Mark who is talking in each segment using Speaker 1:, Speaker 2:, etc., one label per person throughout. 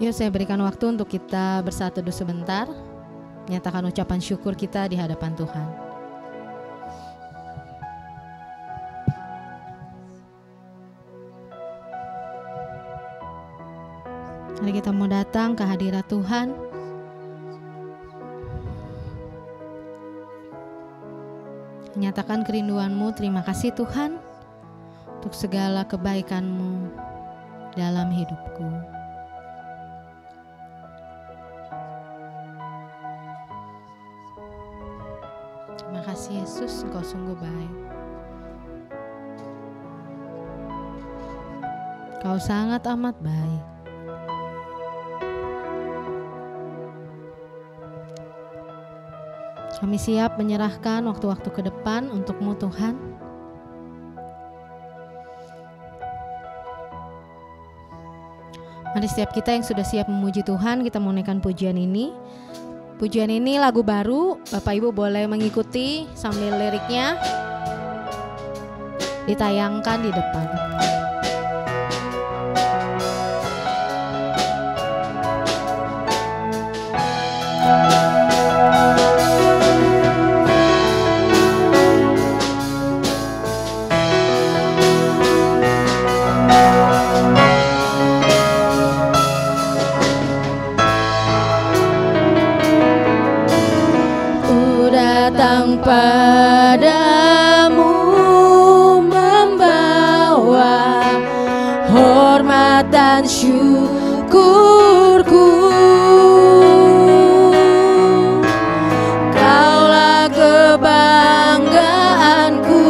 Speaker 1: Yuk saya berikan waktu untuk kita bersatu dulu sebentar, menyatakan ucapan syukur kita di hadapan Tuhan. Mari kita mau datang ke hadirat Tuhan. Menyatakan kerinduanmu, terima kasih Tuhan untuk segala kebaikan-Mu dalam hidupku. Terima kasih Yesus, Engkau sungguh baik. Kau sangat amat baik. Kami siap menyerahkan waktu-waktu ke depan untuk-Mu Tuhan. Mari setiap kita yang sudah siap memuji Tuhan, kita mau naikkan pujian ini. Pujian ini lagu baru, Bapak Ibu boleh mengikuti sambil liriknya ditayangkan di depan. Datang padamu membawa hormat dan syukurku. Kaulah kebanggaanku,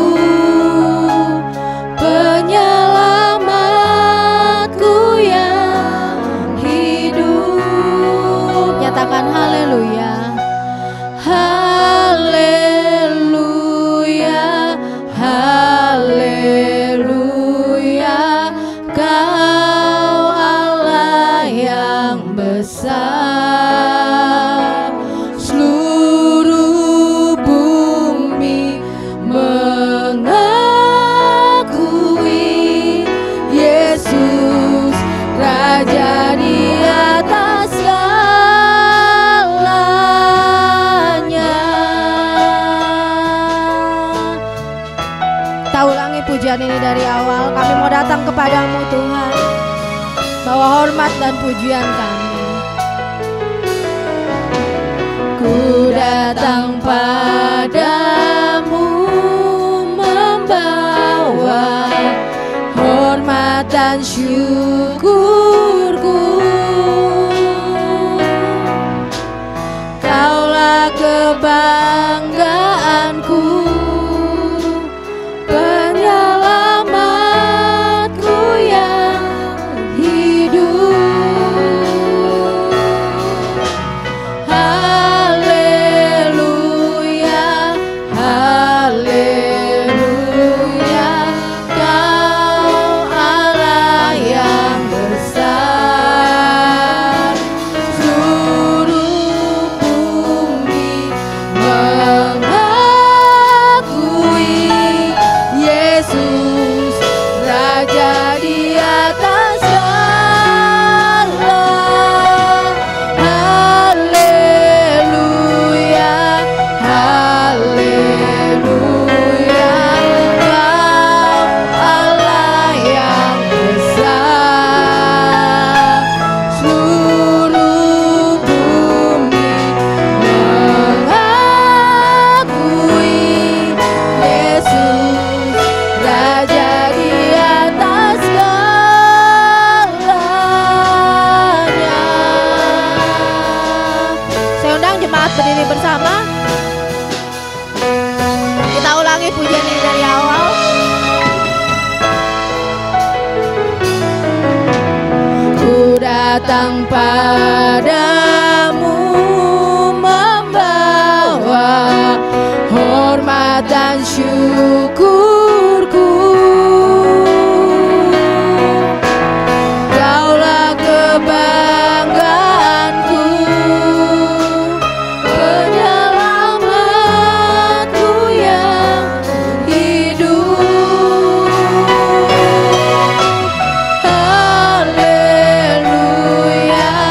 Speaker 1: penyelamatku yang hidup. Nyatakan haleluya. Haleluya, haleluya, Kau Allah yang besar. Seluruh bumi mengakui Yesus Raja di atas pujian ini dari awal. Kami mau datang kepadamu Tuhan, bawa hormat dan pujian kami. Ku datang padamu membawa hormat dan syukurku. Kaulah kebanggaanku, berdiri bersama. Kita ulangi pujian ini dari awal. Ku datang padamu membawa hormat dan syukurku. Kaulah kebanggaanku, haleluya,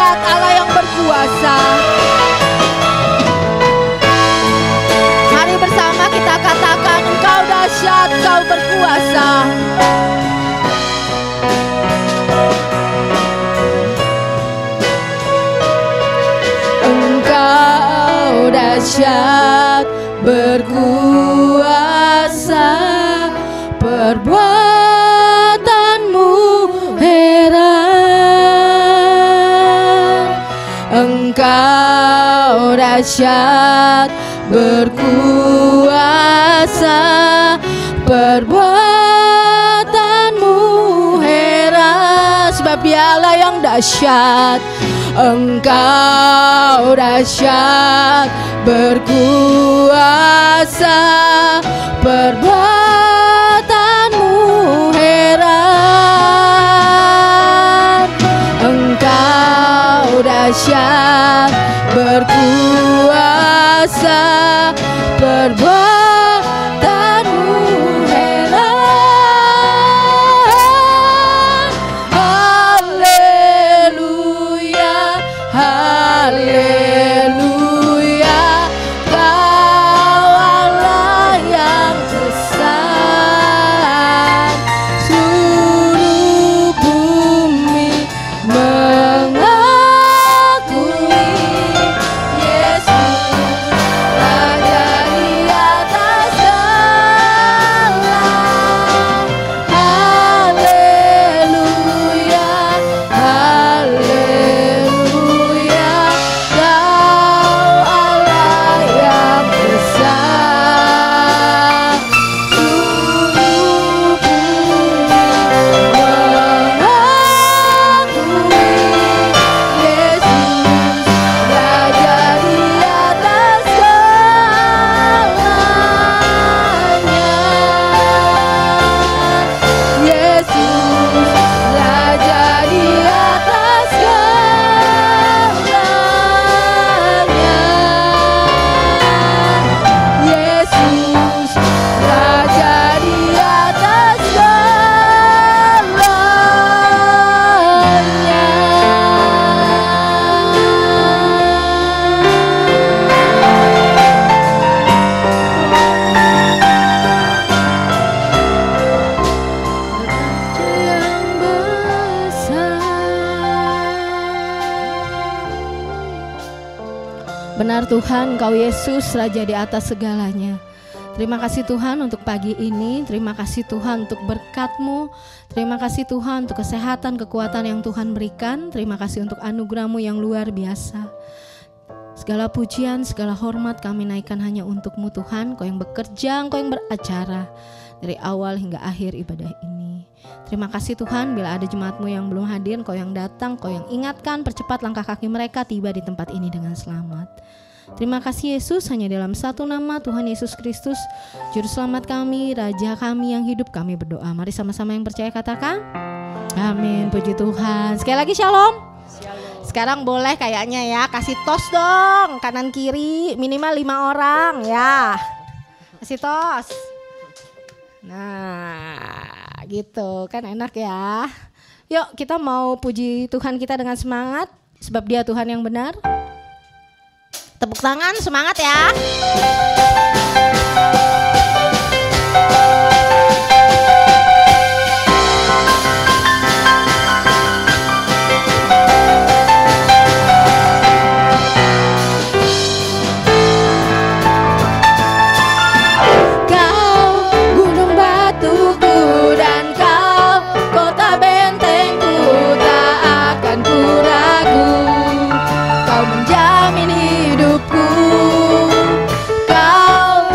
Speaker 1: dahsyat, Allah yang berkuasa. Mari bersama kita katakan, Engkau dahsyat, Engkau berkuasa. Engkau dahsyat, berkuasa, perbuatanmu heran. Engkau dahsyat, berkuasa, perbuatanmu heran. Sebab Dialah yang dahsyat. Engkau dahsyat, berkuasa, perbuatanmu heran. Engkau dahsyat, berkuasa, perbuatanmu heran. Haleluya, haleluya, Kau Allah yang besar. Seluruh bumi mengakui Yesus Raja di atas segala. Haleluya, haleluya, Kau Allah yang besar. Seluruh bumi mengakui Yesus Raja di atas segalanya. Yesus Raja di atas segalanya. Yesus Raja di atas Benar Tuhan, Engkau Yesus Raja di atas segalanya. Terima kasih Tuhan untuk pagi ini. Terima kasih Tuhan untuk berkat-Mu. Terima kasih Tuhan untuk kesehatan, kekuatan yang Tuhan berikan. Terima kasih untuk anugerah-Mu yang luar biasa. Segala pujian, segala hormat kami naikkan hanya untuk-Mu Tuhan. Kau yang bekerja, Engkau yang beracara dari awal hingga akhir ibadah ini. Terima kasih Tuhan, bila ada jemaat-Mu yang belum hadir, Kau yang datang, Kau yang ingatkan, percepat langkah kaki mereka tiba di tempat ini dengan selamat. Terima kasih Yesus, hanya dalam satu nama Tuhan Yesus Kristus, Juru Selamat kami, Raja kami yang hidup, kami berdoa. Mari sama-sama yang percaya katakan amin. Puji Tuhan. Sekali lagi shalom. Sekarang boleh kayaknya ya, kasih tos dong, kanan kiri minimal 5 orang ya. Kasih tos. Nah gitu kan enak ya. Yuk kita mau puji Tuhan kita dengan semangat, sebab Dia Tuhan yang benar. Tepuk tangan, semangat ya. Kau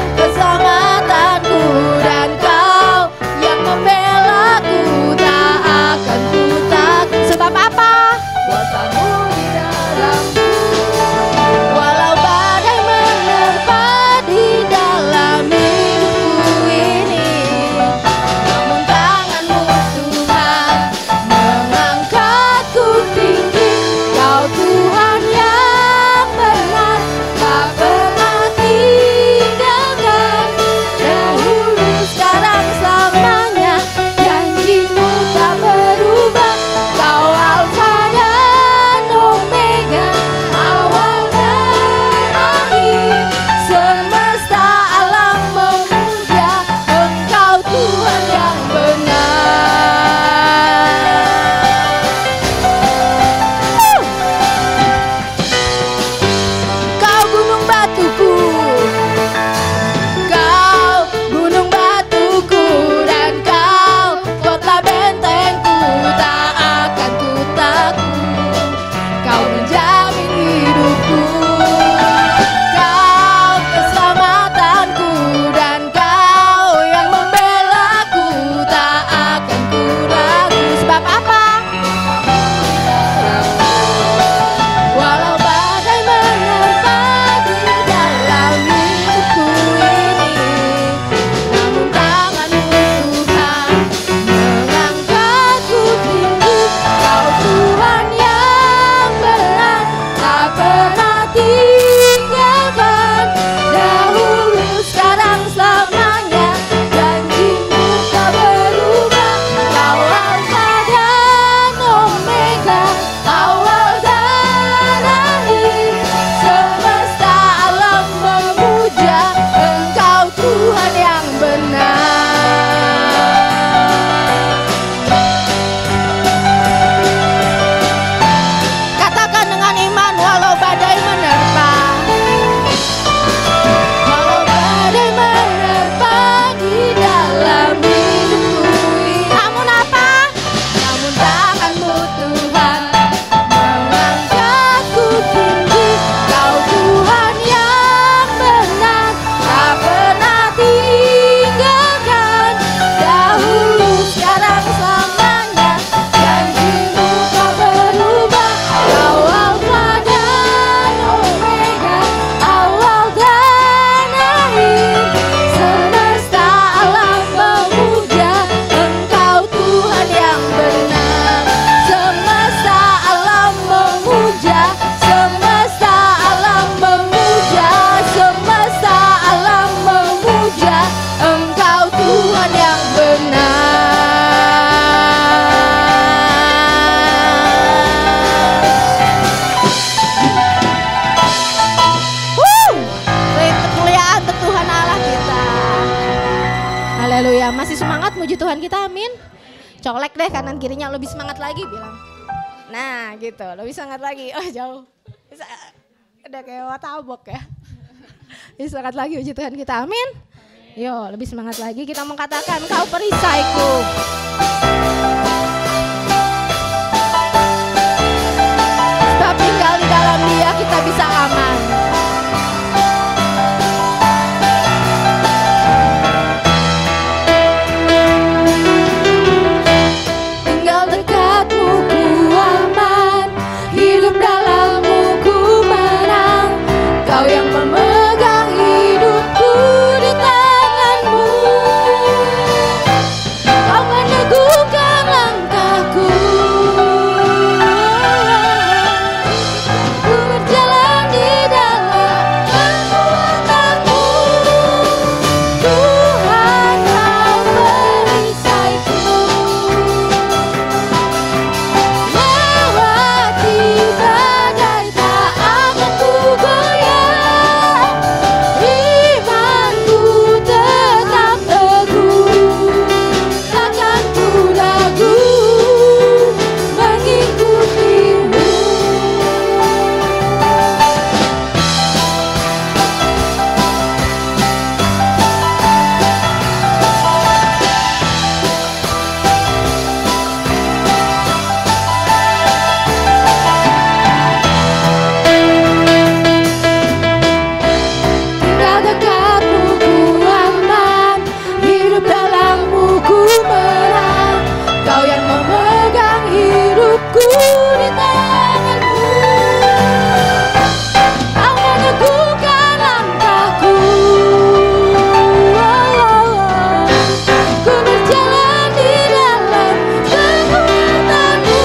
Speaker 1: Colek deh kanan kirinya, lebih semangat lagi bilang. Nah gitu, lebih semangat lagi. Oh jauh. Bisa, udah kayak watabok ya. Lebih semangat lagi puji Tuhan kita, amin. Yo lebih semangat lagi kita mengatakan kau perisaiku. Sebab tinggal di dalam Dia kita bisa aman. Tinggal dekatmu ku aman, hidup dalammu ku menang. Kau yang memegang hidupku di tanganmu. Kau meneguhkan langkahku. Ku berjalan di dalam kekuatanmu. Tuhan kau perisaiku. Lewati badai tak akan ku goyah. Imanku tetap teguh. Takkan ku ragu mengikutimu. Tinggal dekatmu ku aman, hidup dalammu ku menang. Kau yang memegang hidupku di tanganmu. Kau meneguhkan langkahku. Ku berjalan di dalam kekuatanmu.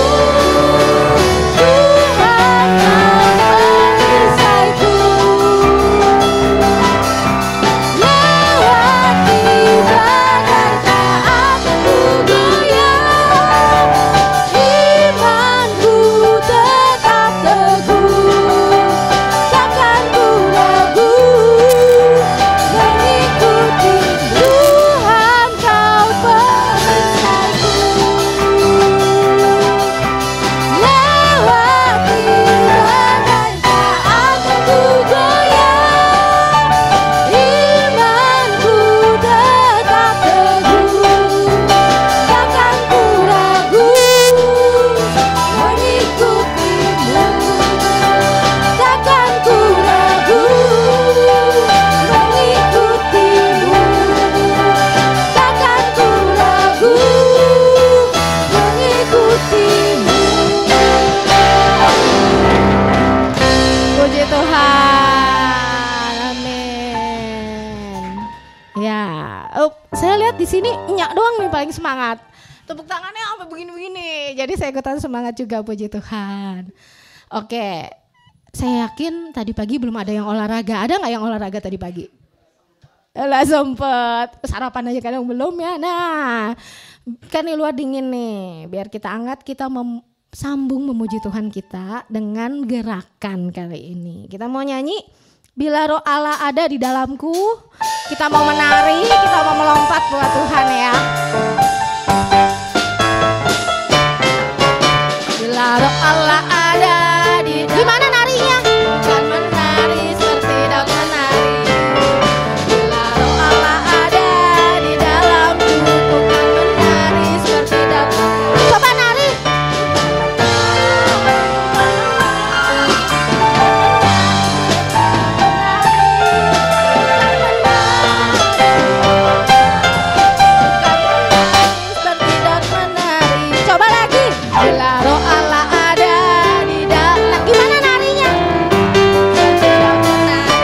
Speaker 1: Tuhan kau perisaiku. Lewati badai tak akan ku goyah. Imanku tetap teguh. Takkan ku ragu mengikuti Tuhan kau perisaiku. Lewati badai tak akan ku goyah. Imanku tetap teguh. Takkan ku ragu mengikutimu. Takkan ku ragu mengikutimu. Takkan ku ragu mengikutimu. Puji Tuhan, amin. Ya, saya lihat di sini Nyak doang nih paling semangat. Tepuk tangannya sampai begini-begini. Jadi saya ikutan semangat juga, puji Tuhan. Oke, saya yakin tadi pagi belum ada yang olahraga. Ada nggak yang olahraga tadi pagi? Lah sempet, sarapan aja kadang belum ya. Nah, kan di luar dingin nih. Biar kita hangat, kita sambung memuji Tuhan kita dengan gerakan kali ini. Kita mau nyanyi, Bila Roh Allah ada di dalamku. Kita mau menari, kita mau melompat buat Tuhan ya. Bila Roh Allah ada di dalamku. Gimana narinya? Bukan menari seperti daun menari. Bila Roh Allah ada di dalamku, bukan menari seperti daun menari. Coba nari. Seperti daun menari. Coba lagi. Bila Roh Allah ada di dalam. Gimana narinya? Seperti daun menari.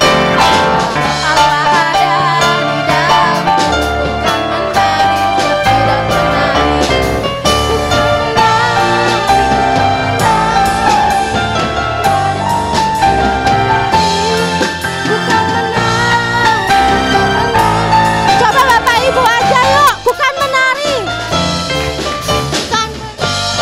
Speaker 1: Bila Roh Allah ada di dalamku, bukan menari seperti daun menari. Bukan menari. Coba Bapak Ibu aja yuk, bukan menari. Bukan menari.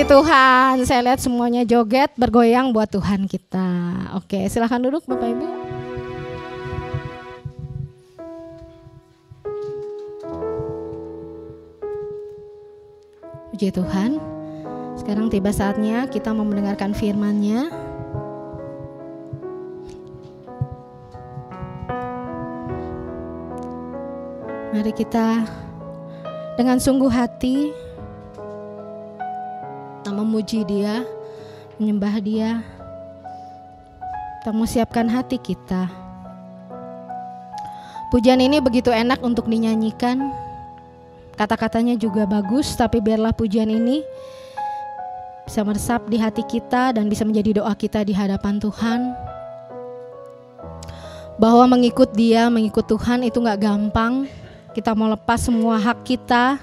Speaker 1: Tuhan, saya lihat semuanya joget, bergoyang buat Tuhan kita. Oke, silakan duduk Bapak Ibu. Puji Tuhan, sekarang tiba saatnya kita mau mendengarkan firman-Nya. Mari kita dengan sungguh hati kita memuji Dia, menyembah Dia. Kita mau siapkan hati kita. Pujian ini begitu enak untuk dinyanyikan. Kata-katanya juga bagus, tapi biarlah pujian ini bisa meresap di hati kita dan bisa menjadi doa kita di hadapan Tuhan. Bahwa mengikut Dia, mengikut Tuhan itu gak gampang. Kita mau lepas semua hak kita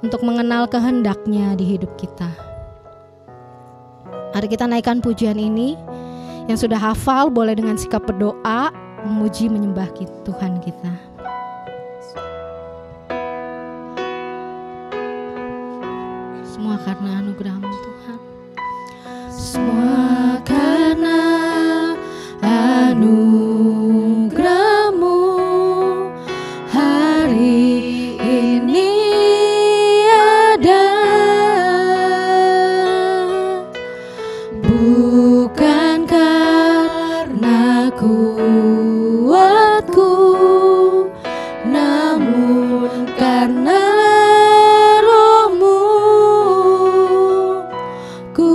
Speaker 1: untuk mengenal kehendak-Nya di hidup kita. Mari kita naikkan pujian ini. Yang sudah hafal boleh dengan sikap berdoa, memuji, menyembah Tuhan kita. Semua karena anugerah-Mu Tuhan. Semua karena anugerah-Mu hari ini ada. Bukan karena kuatku, namun karena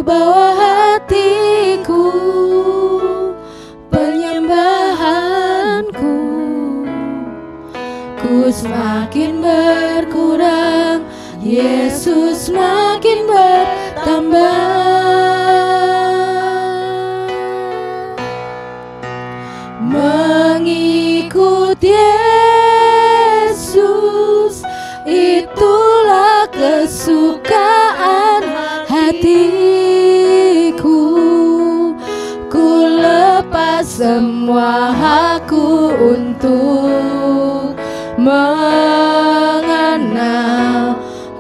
Speaker 1: bawa hatiku, penyembahanku, ku semakin berkurang, Yesus semakin bertambah. Mengikut Yesus itulah kesukaan hatiku. Ku lepas semua hakku untuk mengenal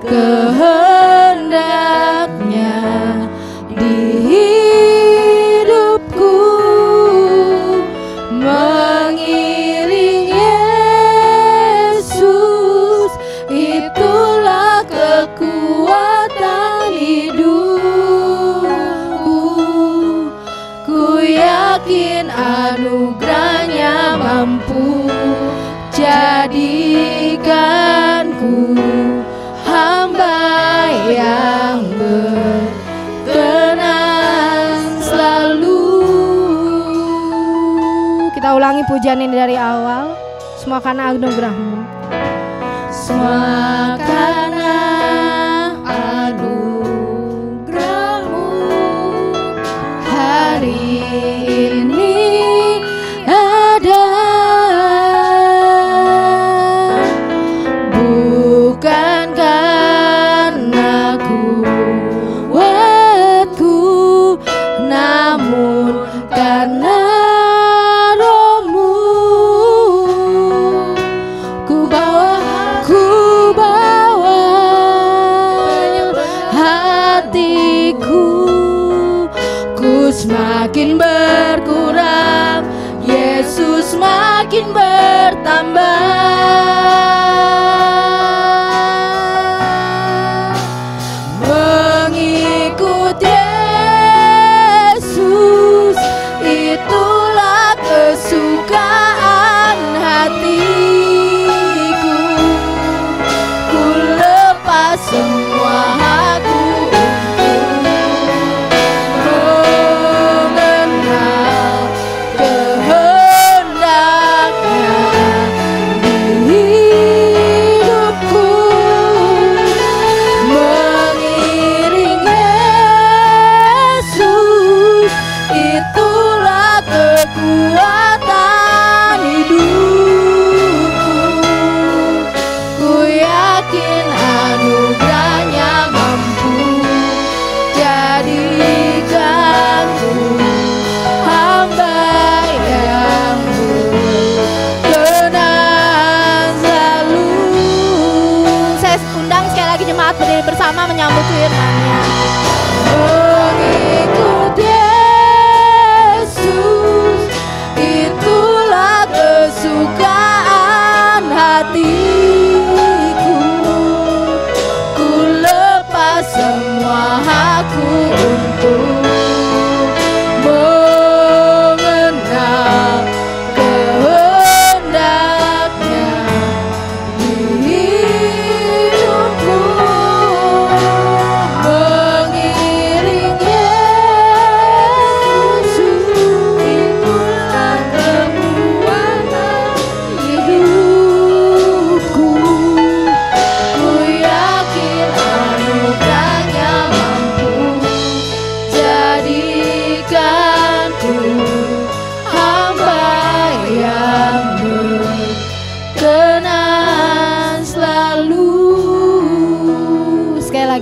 Speaker 1: kehendak-Nya di hidupku. Mengiring Yesus itulah kekuatan hidupku. Ku yakin anugerah-Nya mampu jadikanku hamba yang berkenan selalu. Kita ulangi pujian ini dari awal. Semua karena anugerah-Mu. Semua karena anugerah-Mu hari ini ada. Bukan karena kuatku, namun karena Roh-Mu. Ku bawa hatiku, ku semakin berkurang, Yesus semakin bertambah. Mengikut Yesus itulah kesukaan hatiku. Ku lepas semua hakku untuk mengenal kehendak-Nya di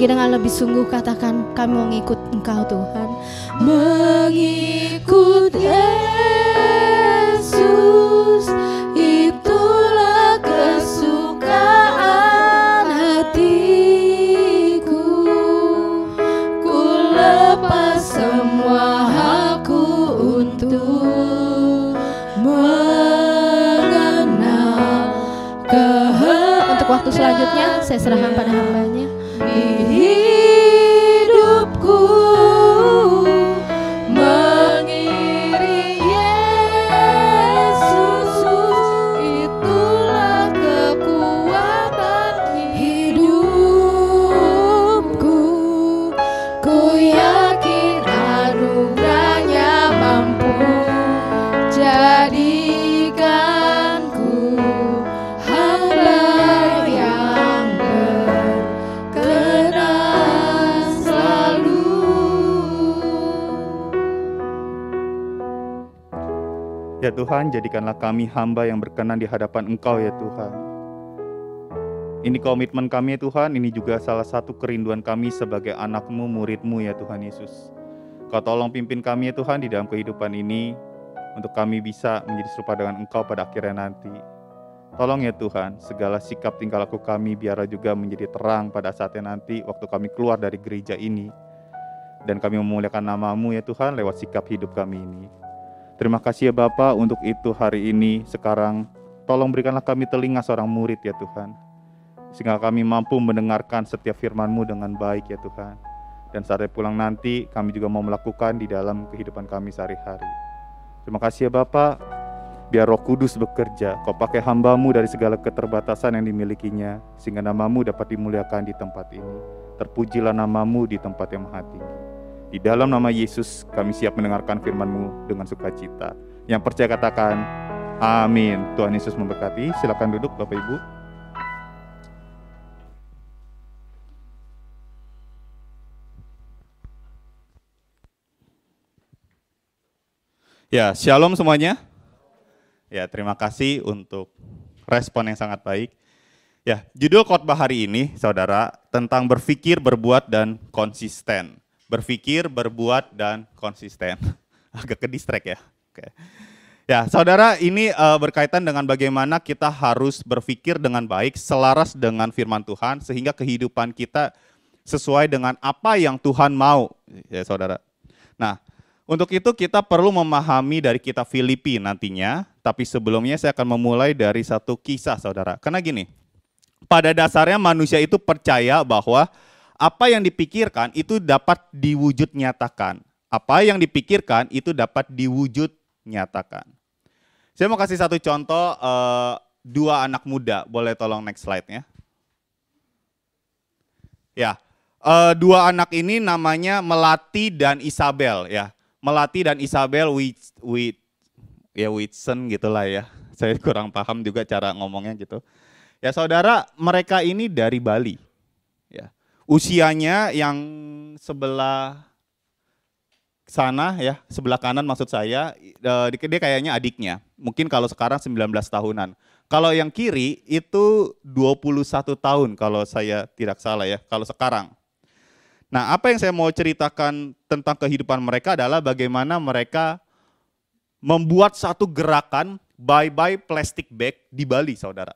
Speaker 1: lagi dengan lebih sungguh katakan, kami mau ngikut Engkau Tuhan. Mengikut Yesus, itulah kesukaan hatiku. Ku lepas semua hakku untuk mengenal untuk waktu selanjutnya saya serahkan pada hamba-Nya. Di hidupku mengiring Yesus, itulah kekuatan hidupku. Ku yakin anugerahnya mampu jadikanku hamba yang berkenan selalu.
Speaker 2: Ya Tuhan, jadikanlah kami hamba yang berkenan di hadapan Engkau ya Tuhan. Ini komitmen kami ya Tuhan, ini juga salah satu kerinduan kami sebagai anak-Mu, murid-Mu ya Tuhan Yesus. Kau tolong pimpin kami ya Tuhan di dalam kehidupan ini, untuk kami bisa menjadi serupa dengan Engkau pada akhirnya nanti. Tolong ya Tuhan, segala sikap tingkah laku kami biarlah juga menjadi terang pada saatnya nanti waktu kami keluar dari gereja ini. Dan kami memuliakan nama-Mu ya Tuhan lewat sikap hidup kami ini. Terima kasih ya Bapa untuk itu hari ini. Sekarang tolong berikanlah kami telinga seorang murid ya Tuhan, sehingga kami mampu mendengarkan setiap firman-Mu dengan baik ya Tuhan. Dan saat pulang nanti kami juga mau melakukan di dalam kehidupan kami sehari-hari. Terima kasih ya Bapa. Biar Roh Kudus bekerja, Kau pakai hamba-Mu dari segala keterbatasan yang dimilikinya, sehingga nama-Mu dapat dimuliakan di tempat ini. Terpujilah nama-Mu di tempat yang maha tinggi. Di dalam nama Yesus kami siap mendengarkan firman-Mu dengan sukacita. Yang percaya katakan, amin. Tuhan Yesus memberkati. Silakan duduk Bapak Ibu. Ya, shalom semuanya. Ya, terima kasih untuk respon yang sangat baik. Ya, judul khotbah hari ini, saudara, tentang berpikir, berbuat, dan konsisten. Berpikir, berbuat, dan konsisten. Agak ke distract ya. Oke. Ya, saudara, ini berkaitan dengan bagaimana kita harus berpikir dengan baik, selaras dengan firman Tuhan, sehingga kehidupan kita sesuai dengan apa yang Tuhan mau, ya saudara. Nah, untuk itu kita perlu memahami dari kitab Filipi nantinya, tapi sebelumnya saya akan memulai dari satu kisah saudara. Karena gini, pada dasarnya manusia itu percaya bahwa apa yang dipikirkan itu dapat diwujud nyatakan. Apa yang dipikirkan itu dapat diwujud nyatakan. Saya mau kasih satu contoh, dua anak muda, boleh tolong next slide-nya. Ya, dua anak ini namanya Melati dan Isabel ya. Melati dan Isabel Whitson gitulah ya. Saya kurang paham juga cara ngomongnya gitu. Ya saudara, mereka ini dari Bali. Ya. Usianya yang sebelah sana ya, sebelah kanan maksud saya, dia kayaknya adiknya. Mungkin kalau sekarang 19 tahunan. Kalau yang kiri itu 21 tahun kalau saya tidak salah ya, kalau sekarang. Nah, apa yang saya mau ceritakan tentang kehidupan mereka adalah bagaimana mereka membuat satu gerakan bye-bye plastic bag di Bali, saudara.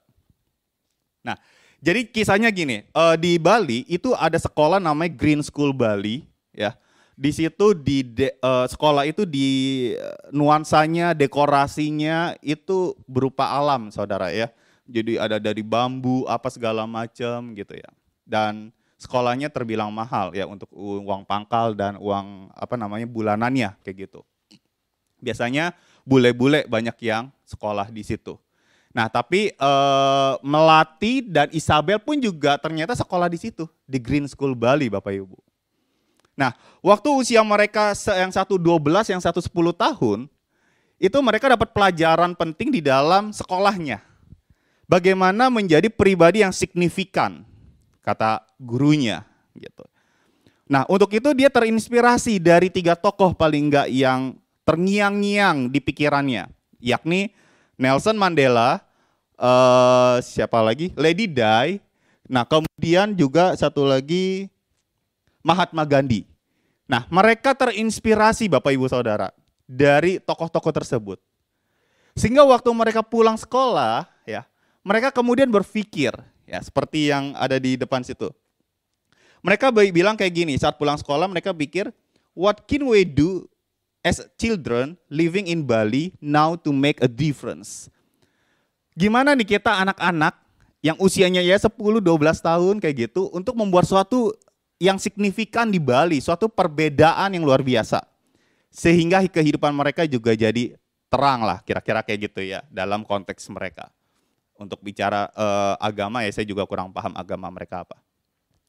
Speaker 2: Nah, jadi kisahnya gini, di Bali itu ada sekolah namanya Green School Bali, ya. Di situ sekolah itu di nuansanya, dekorasinya itu berupa alam, saudara ya. Jadi ada dari bambu, apa segala macam gitu ya. Dan sekolahnya terbilang mahal ya untuk uang pangkal dan uang bulanannya kayak gitu. Biasanya bule-bule banyak yang sekolah di situ. Nah, tapi Melati dan Isabel pun juga ternyata sekolah di situ, di Green School Bali, Bapak Ibu. Nah, waktu usia mereka yang satu 12, yang satu 10 tahun, itu mereka dapat pelajaran penting di dalam sekolahnya. Bagaimana menjadi pribadi yang signifikan, kata gurunya gitu. Nah, untuk itu dia terinspirasi dari 3 tokoh paling enggak yang terngiang-ngiang di pikirannya, yakni Nelson Mandela, siapa lagi? Lady Di. Nah, kemudian juga satu lagi Mahatma Gandhi. Nah, mereka terinspirasi Bapak Ibu Saudara dari tokoh-tokoh tersebut. Sehingga waktu mereka pulang sekolah, ya, mereka kemudian berpikir, ya, seperti yang ada di depan situ. Mereka bilang kayak gini, saat pulang sekolah mereka pikir, what can we do as children living in Bali now to make a difference? Gimana nih kita anak-anak yang usianya ya 10-12 tahun kayak gitu untuk membuat suatu yang signifikan di Bali, suatu perbedaan yang luar biasa. Sehingga kehidupan mereka juga jadi terang lah, kira-kira kayak gitu ya, dalam konteks mereka. Untuk bicara agama ya saya juga kurang paham agama mereka apa.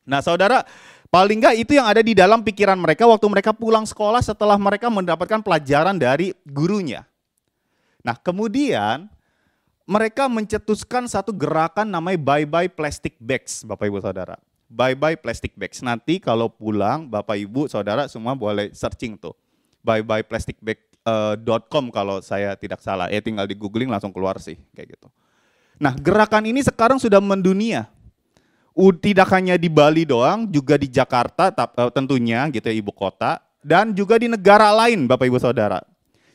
Speaker 2: Nah saudara, paling enggak itu yang ada di dalam pikiran mereka waktu mereka pulang sekolah setelah mereka mendapatkan pelajaran dari gurunya. Nah kemudian mereka mencetuskan satu gerakan namanya Bye Bye Plastic Bags, Bapak Ibu Saudara. Bye Bye Plastic Bags. Nanti kalau pulang Bapak Ibu Saudara semua boleh searching tuh. byebyeplasticbag.com kalau saya tidak salah. Tinggal di googling langsung keluar sih kayak gitu. Nah gerakan ini sekarang sudah mendunia. Tidak hanya di Bali doang, juga di Jakarta tentunya gitu ya, ibu kota. Dan juga di negara lain Bapak Ibu Saudara.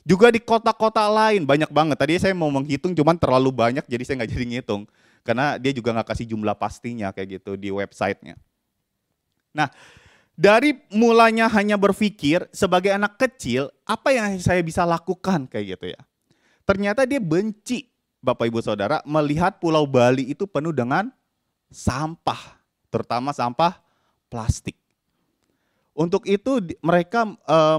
Speaker 2: Juga di kota-kota lain banyak banget. Tadi saya mau menghitung cuman terlalu banyak jadi saya nggak jadi ngitung. Karena dia juga nggak kasih jumlah pastinya kayak gitu di websitenya. Nah dari mulanya hanya berpikir sebagai anak kecil apa yang saya bisa lakukan kayak gitu ya. Ternyata dia benci Bapak Ibu Saudara melihat Pulau Bali itu penuh dengan sampah, terutama sampah plastik. Untuk itu mereka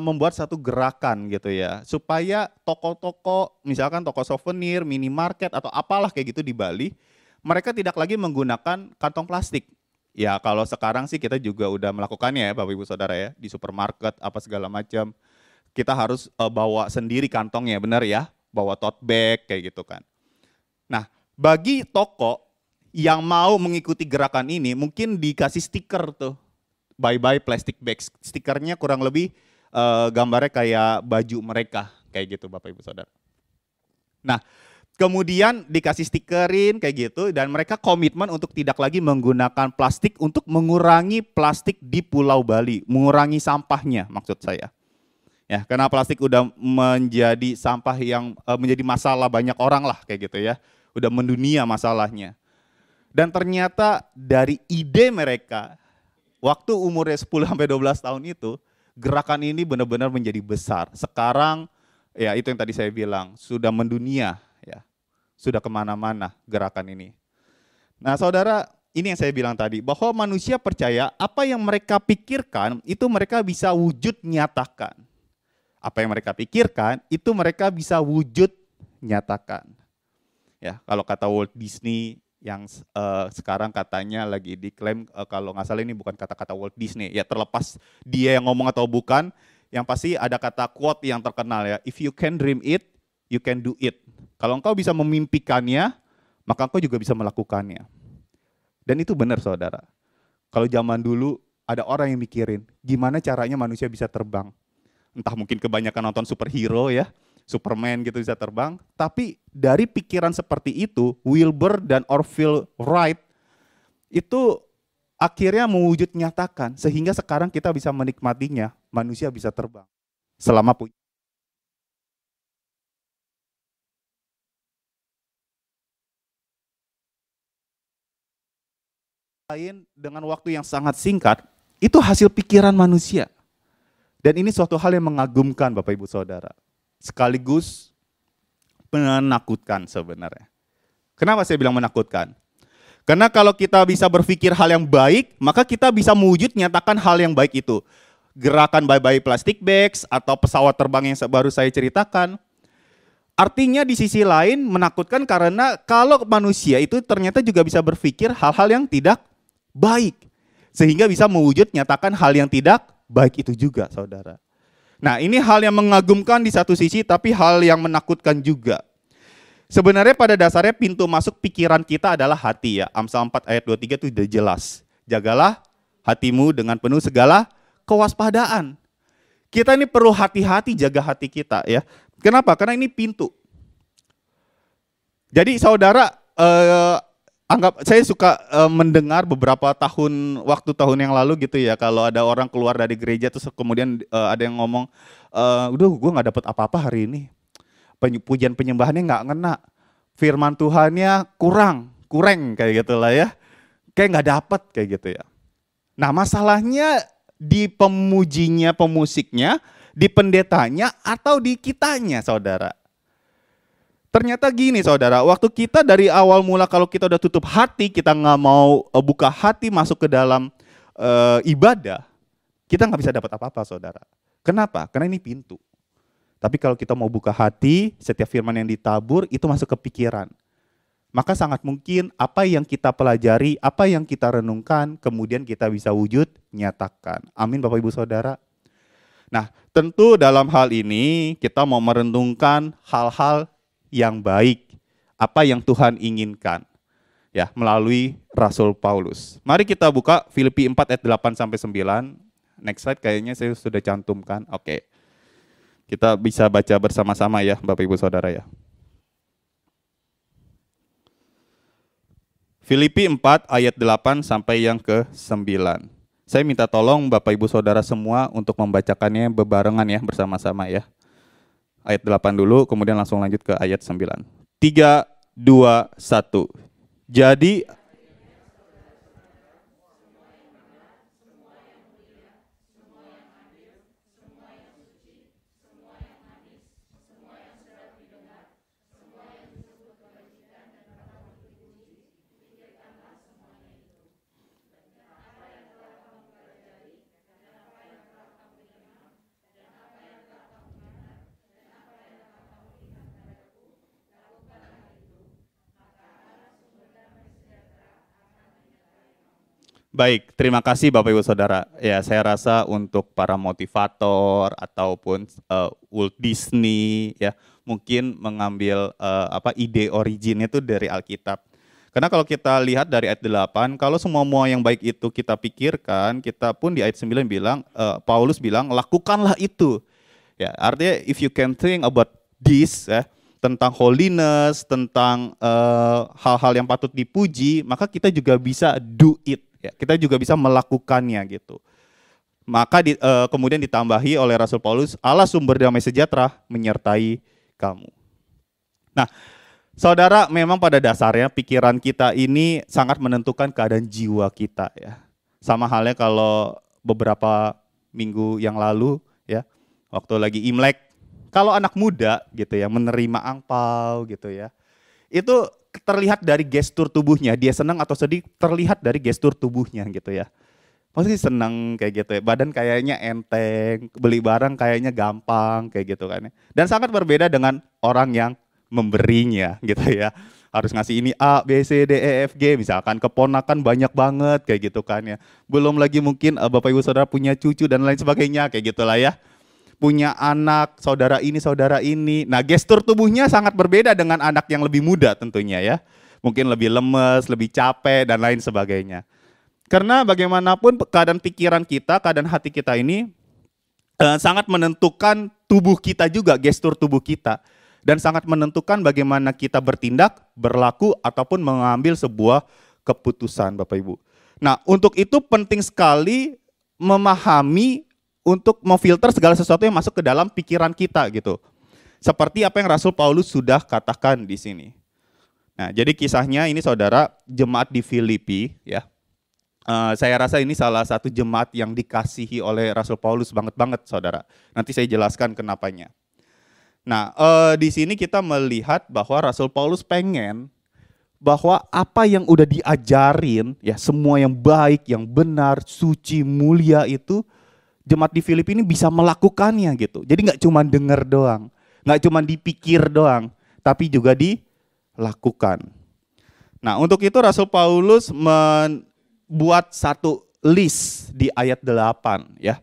Speaker 2: membuat satu gerakan gitu ya, supaya toko-toko, misalkan toko souvenir, minimarket atau apalah kayak gitu di Bali, mereka tidak lagi menggunakan kantong plastik. Ya kalau sekarang sih kita juga udah melakukannya ya Bapak Ibu Saudara ya, di supermarket apa segala macam. Kita harus bawa sendiri kantongnya, benar ya, bawa tote bag kayak gitu kan. Nah bagi toko yang mau mengikuti gerakan ini mungkin dikasih stiker tuh, Bye Bye Plastic Bags. Stikernya kurang lebih gambarnya kayak baju mereka, kayak gitu Bapak Ibu Saudara. Nah kemudian dikasih stikerin kayak gitu dan mereka komitmen untuk tidak lagi menggunakan plastik untuk mengurangi plastik di Pulau Bali, mengurangi sampahnya maksud saya. Ya, karena plastik udah menjadi sampah yang menjadi masalah banyak orang lah kayak gitu ya, udah mendunia masalahnya. Dan ternyata dari ide mereka, waktu umurnya 10-12 tahun itu, gerakan ini benar-benar menjadi besar. Sekarang, ya itu yang tadi saya bilang, sudah mendunia, ya, sudah kemana-mana gerakan ini. Nah saudara, ini yang saya bilang tadi, bahwa manusia percaya apa yang mereka pikirkan, itu mereka bisa wujud nyatakan. Apa yang mereka pikirkan, itu mereka bisa wujud nyatakan. Ya, kalau kata Walt Disney, yang sekarang katanya lagi diklaim kalau nggak salah ini bukan kata-kata Walt Disney ya, terlepas dia yang ngomong atau bukan, yang pasti ada kata quote yang terkenal ya, if you can dream it, you can do it. Kalau engkau bisa memimpikannya, maka engkau juga bisa melakukannya. Dan itu benar saudara. Kalau zaman dulu ada orang yang mikirin gimana caranya manusia bisa terbang, entah mungkin kebanyakan nonton superhero ya, Superman gitu bisa terbang, tapi dari pikiran seperti itu, Wilbur dan Orville Wright itu akhirnya mewujud nyatakan, sehingga sekarang kita bisa menikmatinya, manusia bisa terbang. Selama punya. Lain dengan waktu yang sangat singkat, itu hasil pikiran manusia. Dan ini suatu hal yang mengagumkan Bapak Ibu Saudara. Sekaligus menakutkan sebenarnya. Kenapa saya bilang menakutkan? Karena kalau kita bisa berpikir hal yang baik, maka kita bisa mewujud nyatakan hal yang baik itu. Gerakan Bye Bye Plastic Bags atau pesawat terbang yang baru saya ceritakan. Artinya di sisi lain menakutkan karena kalau manusia itu ternyata juga bisa berpikir hal-hal yang tidak baik. Sehingga bisa mewujud nyatakan hal yang tidak baik itu juga saudara. Nah ini hal yang mengagumkan di satu sisi tapi hal yang menakutkan juga. Sebenarnya pada dasarnya pintu masuk pikiran kita adalah hati ya. Amsal 4 ayat 23 itu sudah jelas. Jagalah hatimu dengan penuh segala kewaspadaan. Kita ini perlu hati-hati jaga hati kita ya. Kenapa? Karena ini pintu. Jadi saudara saya suka mendengar beberapa tahun yang lalu gitu ya, kalau ada orang keluar dari gereja terus kemudian ada yang ngomong, udah gue nggak dapat apa-apa hari ini, pujian penyembahannya nggak ngena, firman Tuhannya kurang kayak gitulah ya, kayak nggak dapet kayak gitu ya. Nah masalahnya di pemujinya, pemusiknya, di pendetanya, atau di kitanya saudara. Ternyata gini saudara, waktu kita dari awal mula kalau kita udah tutup hati, kita nggak mau buka hati masuk ke dalam ibadah, kita nggak bisa dapat apa-apa saudara. Kenapa? Karena ini pintu. Tapi kalau kita mau buka hati, setiap firman yang ditabur itu masuk ke pikiran. Maka sangat mungkin apa yang kita pelajari, apa yang kita renungkan, kemudian kita bisa wujud nyatakan. Amin Bapak Ibu Saudara. Nah tentu dalam hal ini kita mau merenungkan hal-hal yang baik, apa yang Tuhan inginkan ya melalui Rasul Paulus. Mari kita buka Filipi 4 ayat 8 sampai 9. Next slide kayaknya saya sudah cantumkan. Oke. Kita bisa baca bersama-sama ya Bapak Ibu Saudara ya. Filipi 4 ayat 8 sampai yang ke-9. Saya minta tolong Bapak Ibu Saudara semua untuk membacakannya bebarengan ya bersama-sama ya. Ayat 8 dulu, kemudian langsung lanjut ke ayat 9. 3, 2, 1. Jadi baik, terima kasih Bapak Ibu Saudara. Ya, saya rasa untuk para motivator ataupun Walt Disney ya, mungkin mengambil ide originnya itu dari Alkitab. Karena kalau kita lihat dari ayat 8, kalau semua yang baik itu kita pikirkan, kita pun di ayat 9 bilang, Paulus bilang, lakukanlah itu. Ya, artinya if you can think about this ya, tentang holiness, tentang hal-hal yang patut dipuji, maka kita juga bisa do it. Ya, kita juga bisa melakukannya gitu. Maka kemudian ditambahi oleh Rasul Paulus, Allah sumber damai sejahtera menyertai kamu. Nah, saudara, memang pada dasarnya pikiran kita ini sangat menentukan keadaan jiwa kita ya. Sama halnya kalau beberapa minggu yang lalu ya, waktu lagi Imlek, kalau anak muda gitu ya menerima angpau gitu ya, itu terlihat dari gestur tubuhnya, dia senang atau sedih terlihat dari gestur tubuhnya gitu ya. Pasti senang kayak gitu ya, badan kayaknya enteng, beli barang kayaknya gampang kayak gitu kan ya. Dan sangat berbeda dengan orang yang memberinya gitu ya. Harus ngasih ini A, B, C, D, E, F, G, misalkan keponakan banyak banget kayak gitu kan ya. Belum lagi mungkin Bapak Ibu Saudara punya cucu dan lain sebagainya kayak gitulah ya. Punya anak, saudara ini. Nah gestur tubuhnya sangat berbeda dengan anak yang lebih muda tentunya ya. Mungkin lebih lemes, lebih capek dan lain sebagainya. Karena bagaimanapun keadaan pikiran kita, keadaan hati kita ini sangat menentukan tubuh kita juga, gestur tubuh kita. Dan sangat menentukan bagaimana kita bertindak, berlaku, ataupun mengambil sebuah keputusan Bapak Ibu. Nah untuk itu penting sekali memahami untuk memfilter segala sesuatu yang masuk ke dalam pikiran kita gitu. Seperti apa yang Rasul Paulus sudah katakan di sini. Nah, jadi kisahnya ini saudara, jemaat di Filipi ya. Saya rasa ini salah satu jemaat yang dikasihi oleh Rasul Paulus banget saudara. Nanti saya jelaskan kenapanya. Nah, di sini kita melihat bahwa Rasul Paulus pengen bahwa apa yang udah diajarin ya, semua yang baik, yang benar, suci, mulia itu jemaat di Filipi ini bisa melakukannya gitu. Jadi nggak cuma dengar doang, nggak cuma dipikir doang, tapi juga dilakukan. Nah untuk itu Rasul Paulus membuat satu list di ayat 8 ya.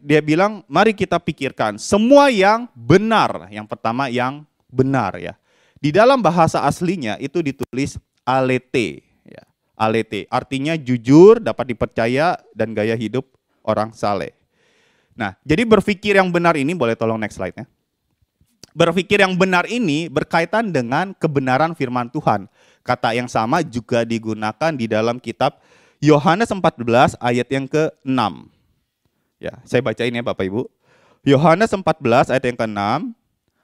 Speaker 2: Dia bilang mari kita pikirkan semua yang benar. Yang pertama yang benar ya. Di dalam bahasa aslinya itu ditulis alete. Ya. Alete artinya jujur, dapat dipercaya dan gaya hidup orang saleh. Nah, jadi berpikir yang benar ini, boleh tolong next slide-nya. Berpikir yang benar ini berkaitan dengan kebenaran firman Tuhan. Kata yang sama juga digunakan di dalam kitab Yohanes 14 ayat yang ke-6. Ya, saya bacain ya Bapak Ibu. Yohanes 14 ayat yang ke-6.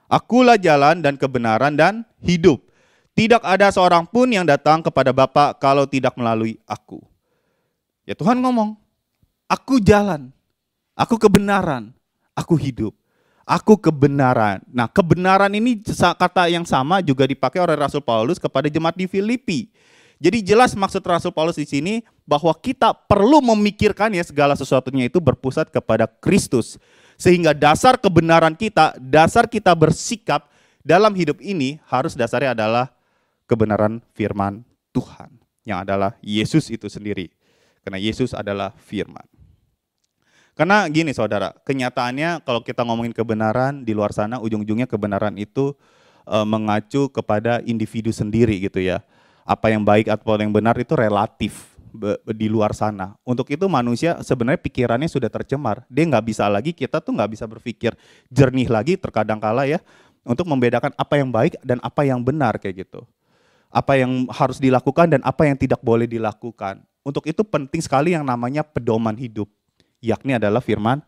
Speaker 2: Akulah jalan dan kebenaran dan hidup. Tidak ada seorang pun yang datang kepada Bapa kalau tidak melalui aku. Ya Tuhan ngomong, aku jalan, aku kebenaran, aku hidup. Aku kebenaran. Nah, kebenaran ini kata yang sama juga dipakai oleh Rasul Paulus kepada jemaat di Filipi. Jadi jelas maksud Rasul Paulus di sini bahwa kita perlu memikirkan ya segala sesuatunya itu berpusat kepada Kristus. Sehingga dasar kebenaran kita, dasar kita bersikap dalam hidup ini harus dasarnya adalah kebenaran firman Tuhan. Yang adalah Yesus itu sendiri. Karena Yesus adalah firman. Karena gini saudara, kenyataannya kalau kita ngomongin kebenaran di luar sana, ujung-ujungnya kebenaran itu mengacu kepada individu sendiri gitu ya. Apa yang baik atau yang benar itu relatif di luar sana. Untuk itu manusia sebenarnya pikirannya sudah tercemar. Dia nggak bisa lagi, kita tuh nggak bisa berpikir jernih lagi terkadang kala ya. Untuk membedakan apa yang baik dan apa yang benar kayak gitu. Apa yang harus dilakukan dan apa yang tidak boleh dilakukan. Untuk itu penting sekali yang namanya pedoman hidup. Yakni adalah firman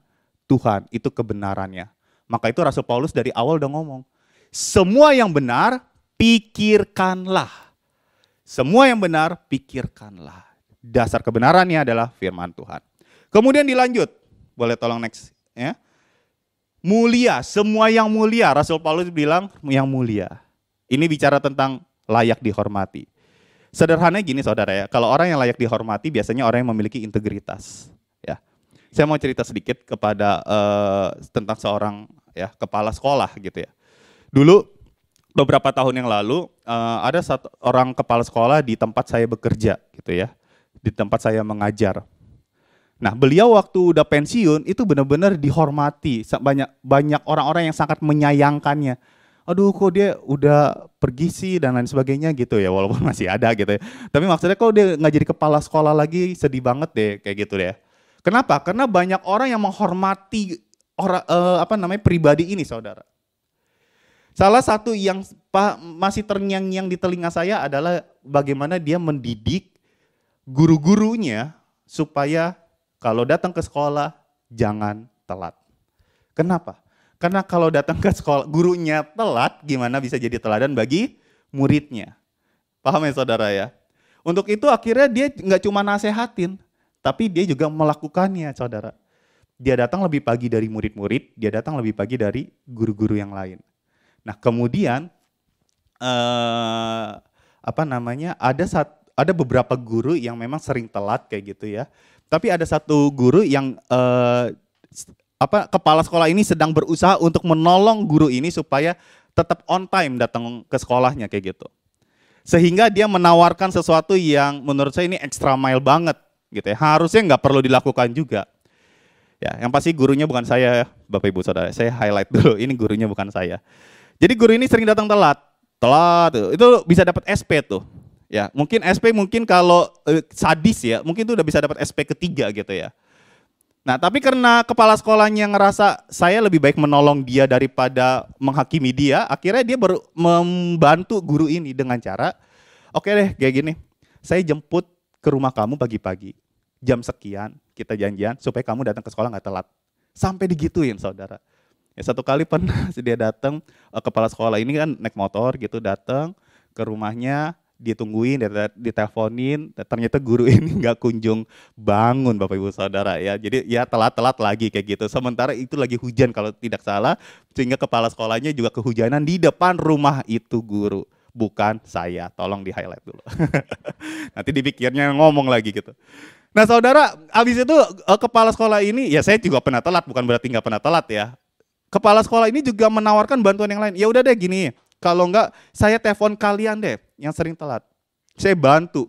Speaker 2: Tuhan, itu kebenarannya. Maka itu Rasul Paulus dari awal udah ngomong, semua yang benar, pikirkanlah. Semua yang benar, pikirkanlah. Dasar kebenarannya adalah firman Tuhan. Kemudian dilanjut, boleh tolong next. Ya. Mulia, semua yang mulia, Rasul Paulus bilang yang mulia. Ini bicara tentang layak dihormati. Sederhananya gini saudara ya, kalau orang yang layak dihormati biasanya orang yang memiliki integritas. Ya. Saya mau cerita sedikit kepada tentang seorang ya kepala sekolah gitu ya. Dulu beberapa tahun yang lalu ada satu orang kepala sekolah di tempat saya bekerja gitu ya, di tempat saya mengajar. Nah beliau waktu udah pensiun itu benar-benar dihormati, banyak orang-orang yang sangat menyayangkannya. Aduh kok dia udah pergi sih dan lain sebagainya gitu ya, walaupun masih ada gitu ya. Tapi maksudnya kok dia nggak jadi kepala sekolah lagi, sedih banget deh kayak gitu deh. Kenapa? Karena banyak orang yang menghormati pribadi ini, saudara. Salah satu yang masih terngiang-ngiang di telinga saya adalah bagaimana dia mendidik guru-gurunya supaya kalau datang ke sekolah jangan telat. Kenapa? Karena kalau datang ke sekolah gurunya telat, gimana bisa jadi teladan bagi muridnya? Paham ya saudara ya? Untuk itu akhirnya dia nggak cuma nasehatin, tapi dia juga melakukannya, saudara. Dia datang lebih pagi dari murid-murid, dia datang lebih pagi dari guru-guru yang lain. Nah, kemudian ada beberapa guru yang memang sering telat kayak gitu ya. Tapi ada satu guru yang kepala sekolah ini sedang berusaha untuk menolong guru ini supaya tetap on time datang ke sekolahnya kayak gitu. Sehingga dia menawarkan sesuatu yang menurut saya ini extra mile banget. Gitu ya. Harusnya nggak perlu dilakukan juga. Ya, yang pasti gurunya bukan saya, Bapak Ibu Saudara. Saya highlight dulu, ini gurunya bukan saya. Jadi guru ini sering datang telat itu bisa dapat SP tuh. Ya, mungkin SP kalau sadis ya, mungkin itu udah bisa dapat SP ketiga gitu ya. Nah, tapi karena kepala sekolahnya ngerasa saya lebih baik menolong dia daripada menghakimi dia, akhirnya dia baru membantu guru ini dengan cara, oke deh kayak gini, saya jemput ke rumah kamu pagi-pagi, jam sekian kita janjian supaya kamu datang ke sekolah nggak telat. Sampai digituin saudara. Ya, satu kali pernah dia datang, kepala sekolah ini kan naik motor gitu datang ke rumahnya, ditungguin, diteleponin, ternyata guru ini nggak kunjung bangun Bapak Ibu Saudara ya. Jadi ya telat-telat lagi kayak gitu. Sementara itu lagi hujan kalau tidak salah, sehingga kepala sekolahnya juga kehujanan di depan rumah itu guru. Bukan saya, tolong di highlight dulu. Nanti dipikirnya ngomong lagi gitu. Nah saudara, habis itu kepala sekolah ini, ya saya juga pernah telat, bukan berarti nggak pernah telat ya. Kepala sekolah ini juga menawarkan bantuan yang lain. Ya udah deh gini, kalau enggak saya telepon kalian deh yang sering telat. Saya bantu.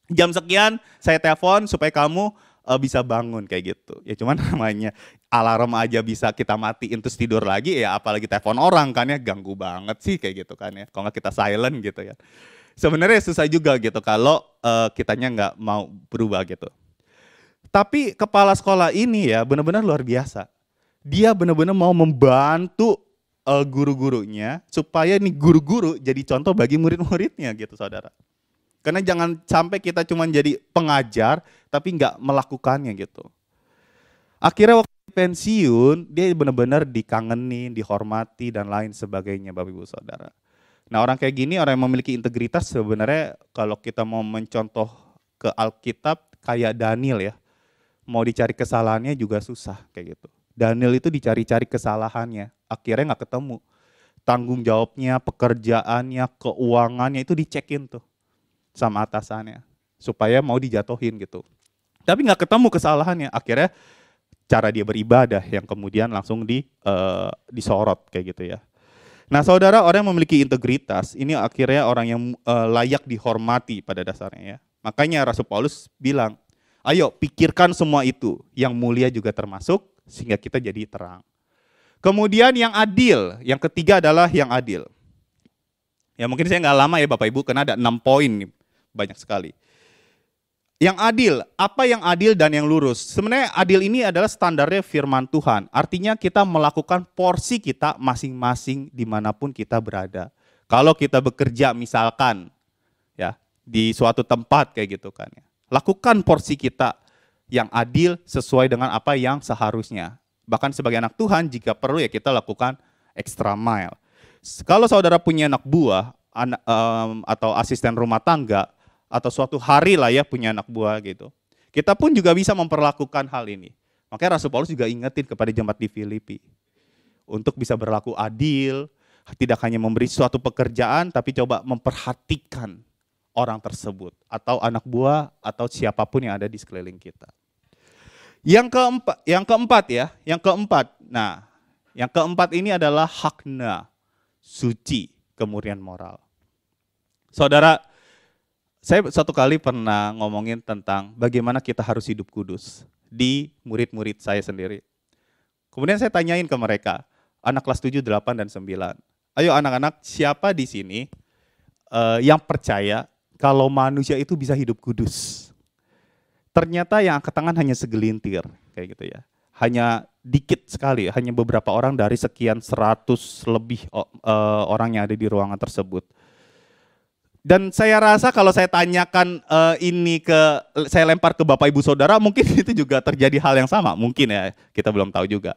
Speaker 2: Jam sekian saya telepon supaya kamu bisa bangun kayak gitu. Ya cuman namanya alarm aja bisa kita matiin terus tidur lagi ya, apalagi telepon orang kan ya, ganggu banget sih kayak gitu kan ya. Kalau nggak kita silent gitu ya. Sebenarnya susah juga gitu kalau kitanya nggak mau berubah gitu. Tapi kepala sekolah ini ya benar-benar luar biasa. Dia benar-benar mau membantu guru-gurunya supaya nih guru-guru jadi contoh bagi murid-muridnya gitu saudara. Karena jangan sampai kita cuma jadi pengajar tapi nggak melakukannya gitu. Akhirnya waktu pensiun dia benar-benar dikangenin, dihormati dan lain sebagainya Bapak Ibu Saudara. Nah orang kayak gini, orang yang memiliki integritas sebenarnya kalau kita mau mencontoh ke Alkitab kayak Daniel ya. Mau dicari kesalahannya juga susah kayak gitu. Daniel itu dicari-cari kesalahannya, akhirnya nggak ketemu. Tanggung jawabnya, pekerjaannya, keuangannya itu dicekin tuh sama atasannya. Supaya mau dijatuhin gitu. Tapi nggak ketemu kesalahannya, akhirnya cara dia beribadah yang kemudian langsung disorot kayak gitu ya. Nah saudara, orang yang memiliki integritas ini akhirnya orang yang layak dihormati pada dasarnya ya. Makanya Rasul Paulus bilang, ayo pikirkan semua itu, yang mulia juga termasuk sehingga kita jadi terang. Kemudian yang adil, yang ketiga adalah yang adil. Ya mungkin saya nggak lama ya Bapak Ibu karena ada 6 poin nih, banyak sekali. Yang adil, apa yang adil dan yang lurus? Sebenarnya adil ini adalah standarnya firman Tuhan. Artinya kita melakukan porsi kita masing-masing dimanapun kita berada. Kalau kita bekerja misalkan ya di suatu tempat kayak gitu kan ya. Lakukan porsi kita yang adil sesuai dengan apa yang seharusnya. Bahkan sebagai anak Tuhan jika perlu ya kita lakukan extra mile. Kalau saudara punya anak buah atau asisten rumah tangga, atau suatu hari lah ya punya anak buah gitu. Kita pun juga bisa memperlakukan hal ini. Makanya Rasul Paulus juga ingetin kepada jemaat di Filipi. Untuk bisa berlaku adil, tidak hanya memberi suatu pekerjaan, tapi coba memperhatikan orang tersebut. Atau anak buah, atau siapapun yang ada di sekeliling kita. Yang keempat. Nah, yang keempat ini adalah hakna, suci, kemurnian moral. Saudara, saya satu kali pernah ngomongin tentang bagaimana kita harus hidup kudus di murid-murid saya sendiri. Kemudian saya tanyain ke mereka, anak kelas 7, 8, dan 9. Ayo anak-anak, siapa di sini yang percaya kalau manusia itu bisa hidup kudus? Ternyata yang angkat tangan hanya segelintir, kayak gitu ya. Hanya dikit sekali, hanya beberapa orang dari sekian 100 lebih orang yang ada di ruangan tersebut. Dan saya rasa kalau saya tanyakan saya lempar ke Bapak Ibu Saudara, mungkin itu juga terjadi hal yang sama. Mungkin ya, kita belum tahu juga.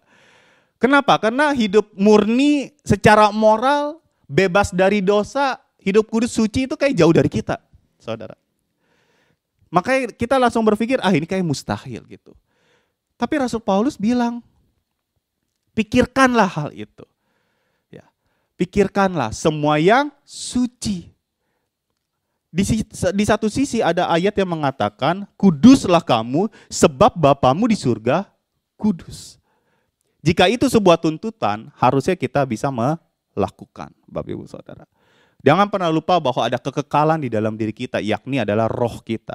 Speaker 2: Kenapa? Karena hidup murni secara moral, bebas dari dosa, hidup kudus suci itu kayak jauh dari kita, saudara. Makanya kita langsung berpikir, ini kayak mustahil gitu. Tapi Rasul Paulus bilang, pikirkanlah hal itu. Ya, pikirkanlah semua yang suci. Di satu sisi ada ayat yang mengatakan, kuduslah kamu sebab Bapamu di surga kudus. Jika itu sebuah tuntutan, harusnya kita bisa melakukan, Bapak Ibu Saudara. Jangan pernah lupa bahwa ada kekekalan di dalam diri kita, yakni adalah roh kita.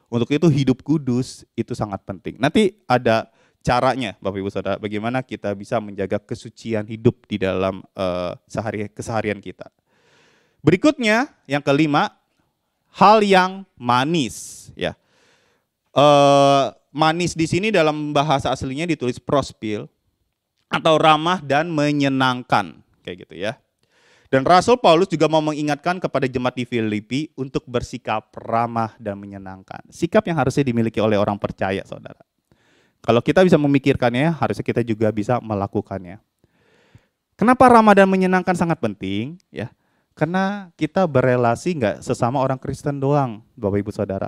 Speaker 2: Untuk itu hidup kudus itu sangat penting. Nanti ada caranya, Bapak Ibu Saudara, bagaimana kita bisa menjaga kesucian hidup di dalam keseharian kita. Berikutnya, yang kelima, hal yang manis, ya. Manis di sini dalam bahasa aslinya ditulis prospil atau ramah dan menyenangkan, kayak gitu ya. Dan Rasul Paulus juga mau mengingatkan kepada jemaat di Filipi untuk bersikap ramah dan menyenangkan. Sikap yang harusnya dimiliki oleh orang percaya, saudara. Kalau kita bisa memikirkannya, harusnya kita juga bisa melakukannya. Kenapa ramah dan menyenangkan sangat penting, ya? Karena kita berelasi nggak sesama orang Kristen doang, Bapak Ibu Saudara.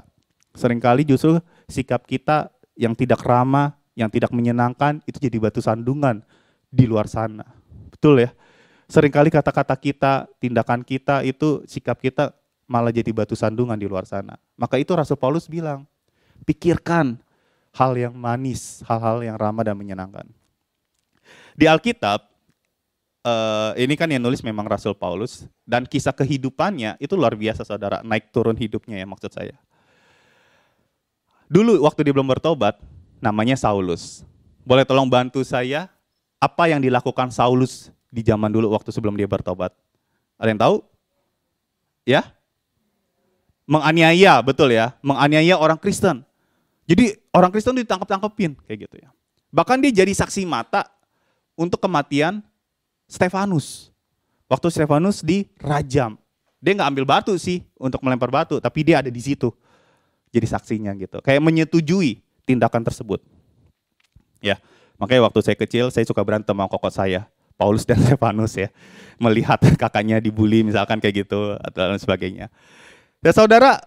Speaker 2: Seringkali justru sikap kita yang tidak ramah, yang tidak menyenangkan, itu jadi batu sandungan di luar sana. Betul ya? Seringkali kata-kata kita, tindakan kita, itu sikap kita malah jadi batu sandungan di luar sana. Maka itu Rasul Paulus bilang, pikirkan hal yang manis, hal-hal yang ramah dan menyenangkan. Di Alkitab, ini kan yang nulis memang Rasul Paulus, dan kisah kehidupannya itu luar biasa saudara, naik turun hidupnya ya maksud saya. Dulu waktu dia belum bertobat, namanya Saulus. Boleh tolong bantu saya, apa yang dilakukan Saulus di zaman dulu waktu sebelum dia bertobat? Ada yang tahu? Ya? Menganiaya, betul ya, menganiaya orang Kristen. Jadi orang Kristen ditangkap-tangkepin kayak gitu ya. Bahkan dia jadi saksi mata untuk kematian Stefanus. Waktu Stefanus dirajam. Dia nggak ambil batu sih untuk melempar batu, tapi dia ada di situ. Jadi saksinya gitu. Kayak menyetujui tindakan tersebut. Ya, makanya waktu saya kecil saya suka berantem sama kokok saya, Paulus dan Stefanus ya. Melihat kakaknya dibully misalkan kayak gitu atau lain sebagainya. Dan saudara,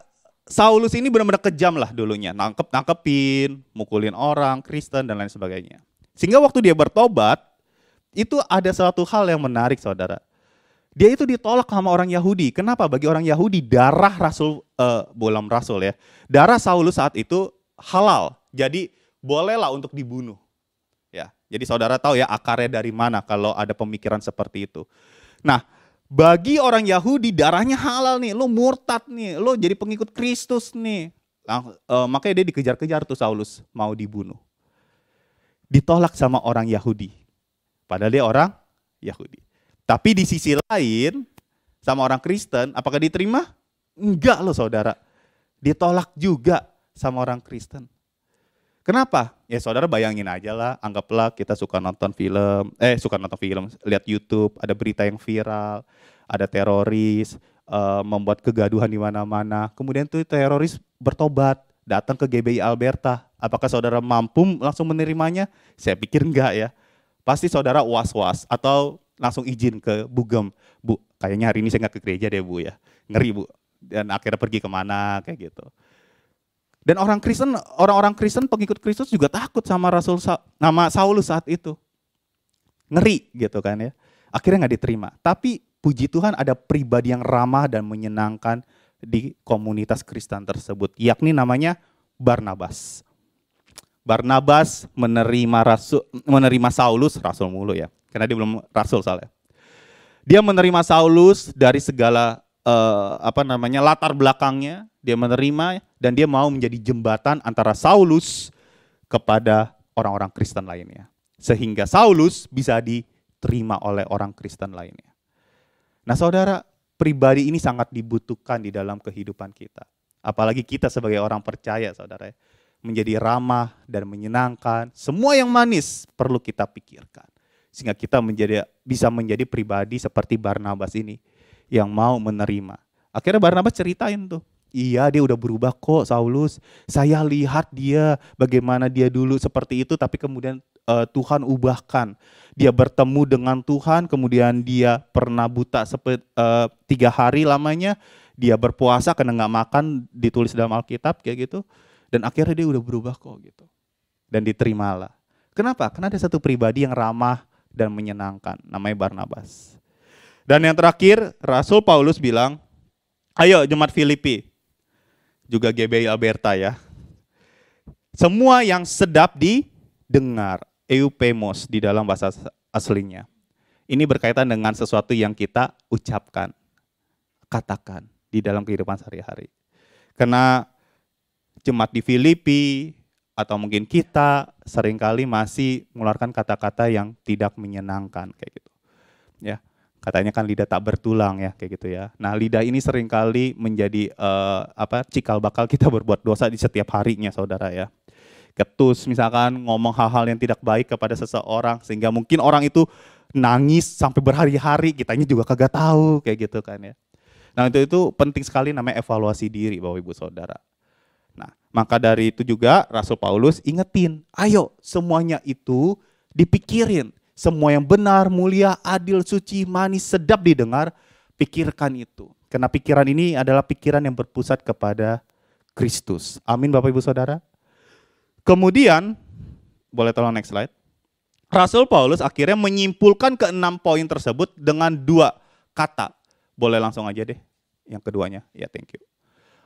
Speaker 2: Saulus ini benar-benar kejam lah dulunya, nangkepin, mukulin orang, Kristen dan lain sebagainya. Sehingga waktu dia bertobat, itu ada suatu hal yang menarik saudara. Dia itu ditolak sama orang Yahudi. Kenapa? Bagi orang Yahudi darah bukan rasul ya, darah Saulus saat itu halal. Jadi bolehlah untuk dibunuh. Ya, jadi saudara tahu ya akarnya dari mana kalau ada pemikiran seperti itu. Nah, bagi orang Yahudi darahnya halal nih, lo murtad nih, lo jadi pengikut Kristus nih. Makanya dia dikejar-kejar tuh Saulus mau dibunuh. Ditolak sama orang Yahudi. Padahal dia orang Yahudi. Tapi di sisi lain sama orang Kristen, apakah diterima? Enggak loh saudara. Ditolak juga sama orang Kristen. Kenapa? Ya saudara bayangin aja lah, anggaplah kita suka nonton film, lihat YouTube, ada berita yang viral, ada teroris, membuat kegaduhan di mana-mana. Kemudian tuh teroris bertobat, datang ke GBI Alberta. Apakah saudara mampu langsung menerimanya? Saya pikir enggak ya. Pasti saudara was-was atau langsung izin ke Bugem. Bu, kayaknya hari ini saya nggak ke gereja deh Bu ya. Ngeri Bu. Dan akhirnya pergi kemana kayak gitu. Dan orang-orang Kristen, pengikut Kristus juga takut sama nama Saulus saat itu. Ngeri gitu kan ya. Akhirnya nggak diterima. Tapi puji Tuhan ada pribadi yang ramah dan menyenangkan di komunitas Kristen tersebut. Yakni namanya Barnabas. Barnabas menerima Saulus, rasul mulu ya. Karena dia belum rasul soalnya. Dia menerima Saulus dari segala latar belakangnya. Dia menerima dan dia mau menjadi jembatan antara Saulus kepada orang-orang Kristen lainnya. Sehingga Saulus bisa diterima oleh orang Kristen lainnya. Nah saudara, pribadi ini sangat dibutuhkan di dalam kehidupan kita. Apalagi kita sebagai orang percaya saudara. Menjadi ramah dan menyenangkan. Semua yang manis perlu kita pikirkan. Sehingga kita bisa menjadi pribadi seperti Barnabas ini. Yang mau menerima. Akhirnya Barnabas ceritain tuh. Iya dia udah berubah kok Saulus. Saya lihat dia bagaimana dia dulu seperti itu. Tapi kemudian Tuhan ubahkan. Dia bertemu dengan Tuhan. Kemudian dia pernah buta 3 hari lamanya. Dia berpuasa karena gak makan. Ditulis dalam Alkitab kayak gitu. Dan akhirnya dia udah berubah kok gitu. Dan diterimalah. Kenapa? Karena ada satu pribadi yang ramah dan menyenangkan. Namanya Barnabas. Dan yang terakhir Rasul Paulus bilang. Ayo jemaat Filipi. Juga GBI Alberta ya. Semua yang sedap didengar, eupemos di dalam bahasa aslinya. Ini berkaitan dengan sesuatu yang kita ucapkan, katakan di dalam kehidupan sehari-hari. Karena jemaat di Filipi atau mungkin kita seringkali masih mengeluarkan kata-kata yang tidak menyenangkan kayak gitu. Ya. Katanya kan lidah tak bertulang ya kayak gitu ya. Nah lidah ini seringkali menjadi cikal bakal kita berbuat dosa di setiap harinya saudara ya. Ketus misalkan ngomong hal-hal yang tidak baik kepada seseorang sehingga mungkin orang itu nangis sampai berhari-hari kitanya juga kagak tahu kayak gitu kan ya. Nah itu penting sekali namanya evaluasi diri Bapak Ibu Saudara. Nah maka dari itu juga Rasul Paulus ingetin, ayo semuanya itu dipikirin. Semua yang benar, mulia, adil, suci, manis, sedap didengar, pikirkan itu. Karena pikiran ini adalah pikiran yang berpusat kepada Kristus. Amin Bapak Ibu Saudara. Kemudian, boleh tolong next slide. Rasul Paulus akhirnya menyimpulkan ke 6 poin tersebut dengan 2 kata. Boleh langsung aja deh yang keduanya. Ya thank you.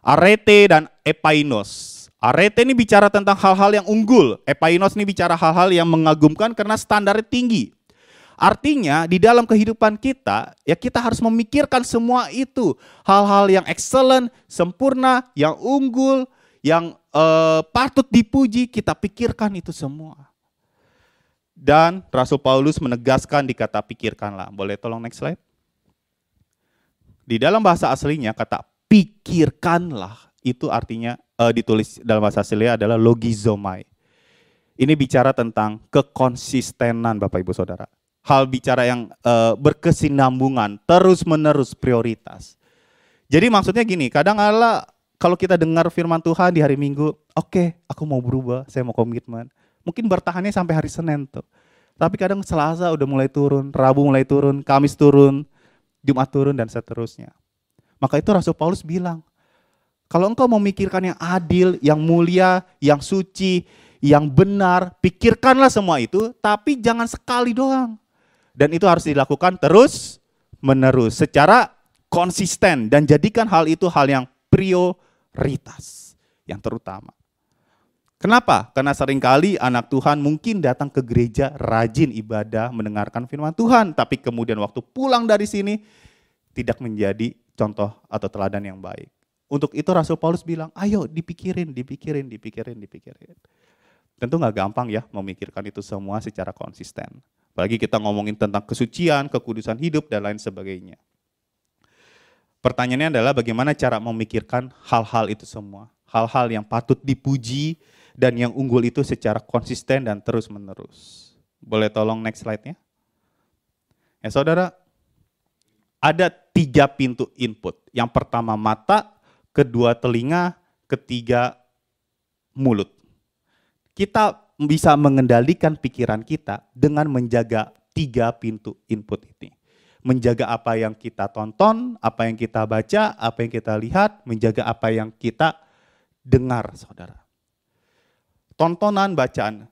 Speaker 2: Arete dan epainos. Arete ini bicara tentang hal-hal yang unggul. Epainos ini bicara hal-hal yang mengagumkan karena standarnya tinggi. Artinya di dalam kehidupan kita, ya kita harus memikirkan semua itu. Hal-hal yang excellent, sempurna, yang unggul, yang patut dipuji, kita pikirkan itu semua. Dan Rasul Paulus menegaskan di kata pikirkanlah. Boleh tolong next slide? Di dalam bahasa aslinya kata pikirkanlah itu artinya ditulis dalam bahasa aslinya adalah logizomai. Ini bicara tentang kekonsistenan Bapak Ibu Saudara. Hal bicara yang berkesinambungan, terus-menerus prioritas. Jadi maksudnya gini, kadang kalau kita dengar firman Tuhan di hari Minggu, oke, aku mau berubah, saya mau komitmen. Mungkin bertahannya sampai hari Senin tuh. Tapi kadang Selasa udah mulai turun, Rabu mulai turun, Kamis turun, Jumat turun, dan seterusnya. Maka itu Rasul Paulus bilang, kalau engkau memikirkan yang adil, yang mulia, yang suci, yang benar, pikirkanlah semua itu, tapi jangan sekali doang. Dan itu harus dilakukan terus menerus, secara konsisten, dan jadikan hal itu hal yang prioritas, yang terutama. Kenapa? Karena seringkali anak Tuhan mungkin datang ke gereja, rajin ibadah, mendengarkan firman Tuhan, tapi kemudian waktu pulang dari sini, tidak menjadi contoh atau teladan yang baik. Untuk itu Rasul Paulus bilang, ayo dipikirin. Tentu nggak gampang ya memikirkan itu semua secara konsisten. Apalagi kita ngomongin tentang kesucian, kekudusan hidup, dan lain sebagainya. Pertanyaannya adalah bagaimana cara memikirkan hal-hal itu semua. Hal-hal yang patut dipuji dan yang unggul itu secara konsisten dan terus menerus. Boleh tolong next slide-nya? Ya saudara, ada 3 pintu input. Yang pertama mata, kedua telinga, ketiga mulut. Kita bisa mengendalikan pikiran kita dengan menjaga 3 pintu input ini. Menjaga apa yang kita tonton, apa yang kita baca, apa yang kita lihat, menjaga apa yang kita dengar, saudara. Tontonan, bacaan.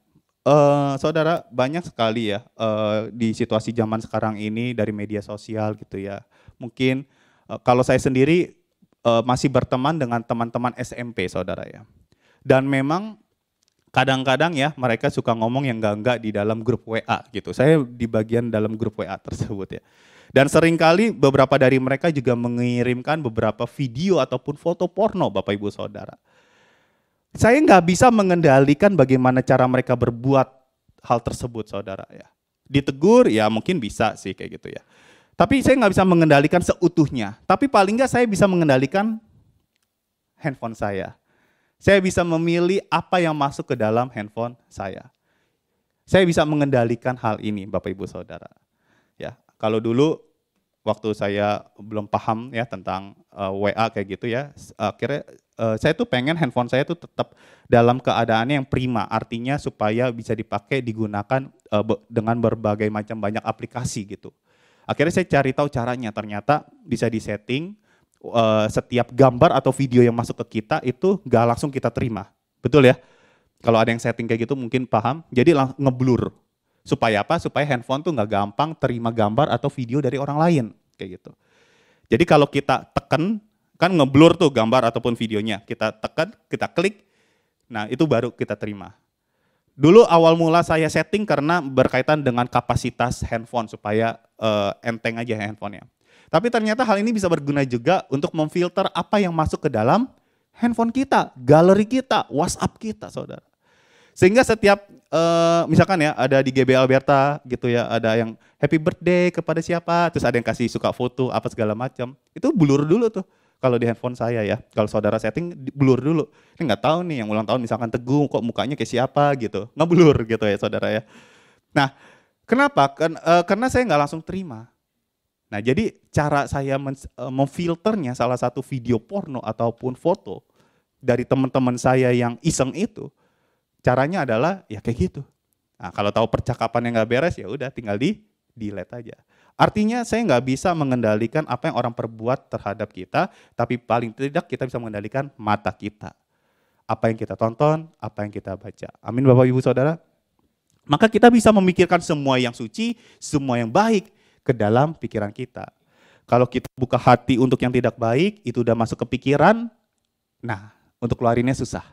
Speaker 2: Saudara, banyak sekali ya di situasi zaman sekarang ini dari media sosial gitu ya. Mungkin kalau saya sendiri masih berteman dengan teman-teman SMP, saudara ya. Dan memang kadang-kadang ya mereka suka ngomong yang enggak di dalam grup WA gitu. Saya di bagian dalam grup WA tersebut ya. Dan seringkali beberapa dari mereka juga mengirimkan beberapa video ataupun foto porno, Bapak Ibu Saudara. Saya nggak bisa mengendalikan bagaimana cara mereka berbuat hal tersebut, saudara ya. Ditegur ya mungkin bisa sih kayak gitu ya. Tapi saya nggak bisa mengendalikan seutuhnya. Tapi paling nggak saya bisa mengendalikan handphone saya. Saya bisa memilih apa yang masuk ke dalam handphone saya. Saya bisa mengendalikan hal ini, Bapak Ibu Saudara. Ya, kalau dulu waktu saya belum paham ya tentang WA kayak gitu ya, akhirnya saya tuh pengen handphone saya tuh tetap dalam keadaan yang prima, artinya supaya bisa dipakai, digunakan dengan berbagai macam banyak aplikasi gitu. Akhirnya saya cari tahu caranya, ternyata bisa disetting setiap gambar atau video yang masuk ke kita itu gak langsung kita terima, betul ya? Kalau ada yang setting kayak gitu mungkin paham, jadi ngeblur. Supaya apa? Supaya handphone tuh nggak gampang terima gambar atau video dari orang lain, kayak gitu. Jadi kalau kita tekan, kan ngeblur tuh gambar ataupun videonya, kita tekan, kita klik, nah itu baru kita terima. Dulu awal mula saya setting karena berkaitan dengan kapasitas handphone, supaya enteng aja handphonenya. Tapi ternyata hal ini bisa berguna juga untuk memfilter apa yang masuk ke dalam handphone kita, galeri kita, WhatsApp kita, saudara. Sehingga setiap misalkan ya ada di GB Alberta gitu ya, ada yang happy birthday kepada siapa, terus ada yang kasih suka foto apa segala macam, itu blur dulu tuh kalau di handphone saya ya. Kalau saudara setting blur dulu. Ini nggak tahu nih yang ulang tahun misalkan Teguh kok mukanya kayak siapa gitu, ngeblur gitu ya saudara ya. Nah kenapa? Karena saya nggak langsung terima. Nah jadi cara saya memfilternya salah satu video porno ataupun foto dari teman-teman saya yang iseng itu, caranya adalah ya kayak gitu. Nah, kalau tahu percakapan yang nggak beres ya udah tinggal delete aja. Artinya saya nggak bisa mengendalikan apa yang orang perbuat terhadap kita, tapi paling tidak kita bisa mengendalikan mata kita. Apa yang kita tonton, apa yang kita baca. Amin Bapak Ibu Saudara. Maka kita bisa memikirkan semua yang suci, semua yang baik ke dalam pikiran kita. Kalau kita buka hati untuk yang tidak baik, itu udah masuk ke pikiran, nah untuk keluarinnya susah.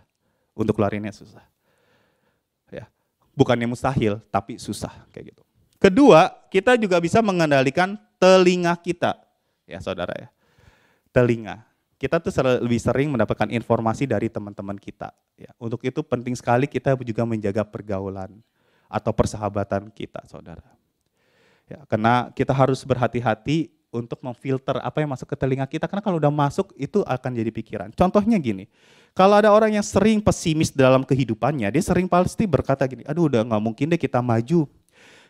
Speaker 2: Untuk keluarinnya susah. Ya, bukannya mustahil, tapi susah kayak gitu. Kedua, kita juga bisa mengendalikan telinga kita, ya saudara ya. Telinga, kita tuh lebih sering mendapatkan informasi dari teman-teman kita. Ya, untuk itu penting sekali kita juga menjaga pergaulan atau persahabatan kita, saudara. Ya, karena kita harus berhati-hati untuk memfilter apa yang masuk ke telinga kita, karena kalau udah masuk itu akan jadi pikiran. Contohnya gini, kalau ada orang yang sering pesimis dalam kehidupannya, dia sering pasti berkata gini, aduh udah gak mungkin deh kita maju.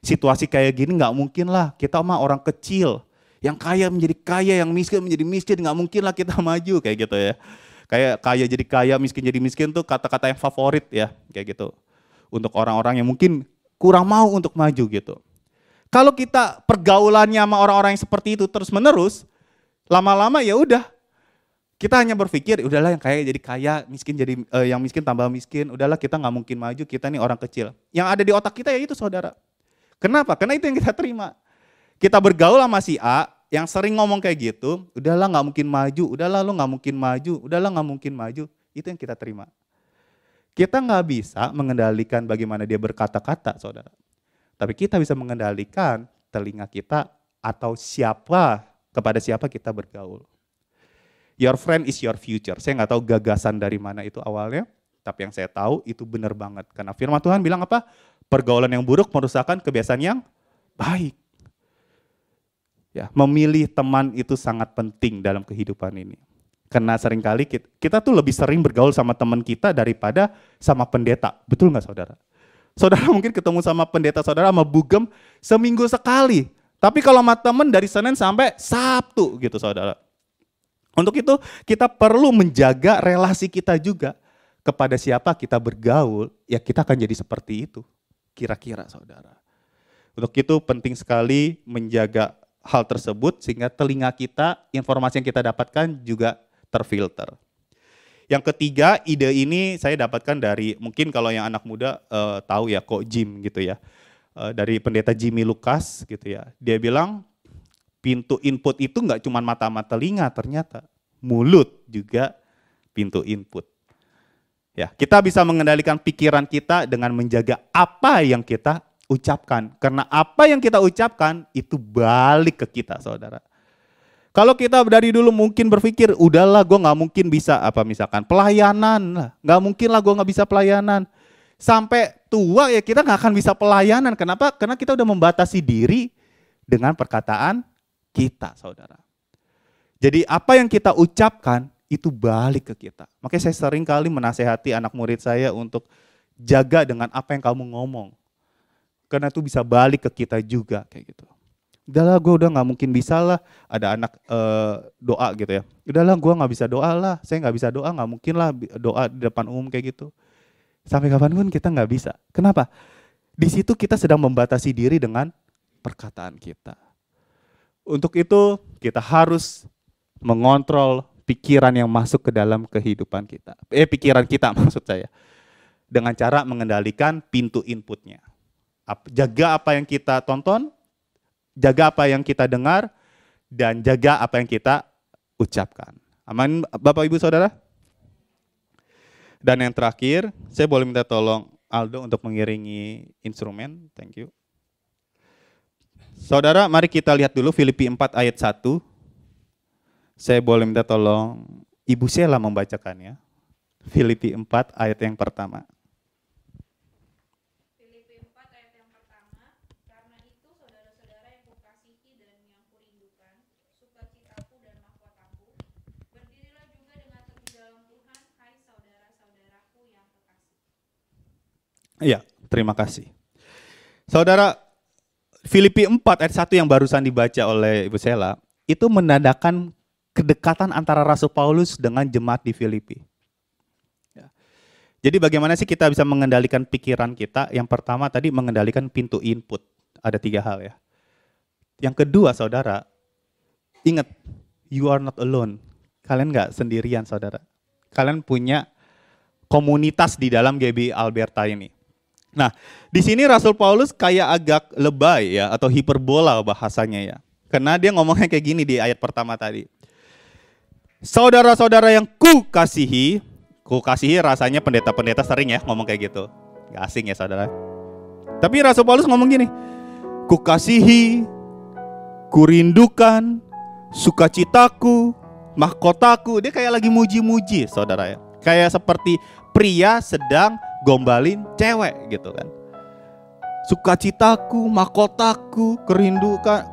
Speaker 2: Situasi kayak gini gak mungkin lah, kita mah orang kecil. Yang kaya menjadi kaya, yang miskin menjadi miskin, nggak mungkin lah kita maju kayak gitu ya. Kayak kaya jadi kaya, miskin jadi miskin tuh kata-kata yang favorit ya, kayak gitu. Untuk orang-orang yang mungkin kurang mau untuk maju gitu. Kalau kita pergaulannya sama orang-orang yang seperti itu terus menerus, lama-lama ya udah. Kita hanya berpikir, udahlah yang kaya jadi kaya, miskin jadi yang miskin tambah miskin, udahlah kita nggak mungkin maju, kita nih orang kecil. Yang ada di otak kita ya itu saudara. Kenapa? Karena itu yang kita terima. Kita bergaul sama si A yang sering ngomong kayak gitu, udahlah nggak mungkin maju, udahlah lo nggak mungkin maju, udahlah nggak mungkin maju, itu yang kita terima. Kita nggak bisa mengendalikan bagaimana dia berkata-kata, saudara. Tapi kita bisa mengendalikan telinga kita atau kepada siapa kita bergaul. Your friend is your future. Saya nggak tahu gagasan dari mana itu awalnya, tapi yang saya tahu itu benar banget. Karena firman Tuhan bilang apa? Pergaulan yang buruk merusakkan kebiasaan yang baik. Ya, memilih teman itu sangat penting dalam kehidupan ini. Karena seringkali kita tuh lebih sering bergaul sama teman kita daripada sama pendeta. Betul nggak saudara? Saudara mungkin ketemu sama pendeta saudara, sama bugem seminggu sekali. Tapi kalau sama teman dari Senin sampai Sabtu gitu saudara. Untuk itu kita perlu menjaga relasi kita juga. Kepada siapa kita bergaul, ya kita akan jadi seperti itu. Kira-kira saudara. Untuk itu penting sekali menjaga hal tersebut sehingga telinga kita, informasi yang kita dapatkan juga terfilter. Yang ketiga, ide ini saya dapatkan dari, mungkin kalau yang anak muda tahu ya, kok Jim gitu ya. Dari pendeta Jimmy Lucas gitu ya. Dia bilang pintu input itu nggak cuma mata sama telinga, ternyata mulut juga pintu input. Ya, kita bisa mengendalikan pikiran kita dengan menjaga apa yang kita ucapkan. Karena apa yang kita ucapkan itu balik ke kita saudara. Kalau kita dari dulu mungkin berpikir, udahlah gue gak mungkin bisa misalkan pelayanan lah. Gak mungkin lah gue gak bisa pelayanan. Sampai tua ya kita gak akan bisa pelayanan. Kenapa? Karena kita udah membatasi diri dengan perkataan kita saudara. Jadi apa yang kita ucapkan itu balik ke kita. Makanya saya sering kali menasehati anak murid saya untuk jaga dengan apa yang kamu ngomong. Karena itu bisa balik ke kita juga kayak gitu. Udahlah gue udah gak mungkin bisa lah, ada anak doa gitu ya. Udahlah gue gak bisa doa lah, saya gak bisa doa, gak mungkin lah doa di depan umum kayak gitu. Sampai kapanpun kita gak bisa. Kenapa? Di situ kita sedang membatasi diri dengan perkataan kita. Untuk itu kita harus mengontrol pikiran yang masuk ke dalam kehidupan kita. Pikiran kita maksud saya. Dengan cara mengendalikan pintu inputnya. Jaga apa yang kita tonton, jaga apa yang kita dengar, dan jaga apa yang kita ucapkan. Aman Bapak Ibu Saudara? Dan yang terakhir, saya boleh minta tolong Aldo untuk mengiringi instrumen. Thank you. Saudara, mari kita lihat dulu Filipi 4 ayat 1. Saya boleh minta tolong Ibu Sela membacakannya. Filipi 4 ayat yang pertama. Iya, terima kasih. Saudara, Filipi 4 ayat 1 yang barusan dibaca oleh Ibu Sela, itu menandakan kedekatan antara Rasul Paulus dengan jemaat di Filipi. Ya. Jadi bagaimana sih kita bisa mengendalikan pikiran kita? Yang pertama tadi mengendalikan pintu input. Ada 3 hal ya. Yang kedua saudara, ingat, you are not alone. Kalian nggak sendirian saudara. Kalian punya komunitas di dalam GB Alberta ini. Nah, di sini Rasul Paulus kayak agak lebay ya atau hiperbola bahasanya ya. Karena dia ngomongnya kayak gini di ayat pertama tadi. Saudara-saudara yang kukasihi rasanya pendeta-pendeta sering ya ngomong kayak gitu. Gak asing ya saudara. Tapi Rasul Paulus ngomong gini. Kukasihi, kurindukan, sukacitaku, mahkotaku. Dia kayak lagi muji-muji saudara ya. Kayak seperti pria sedang gombalin cewek gitu kan. Sukacitaku, mahkotaku, kurindukan,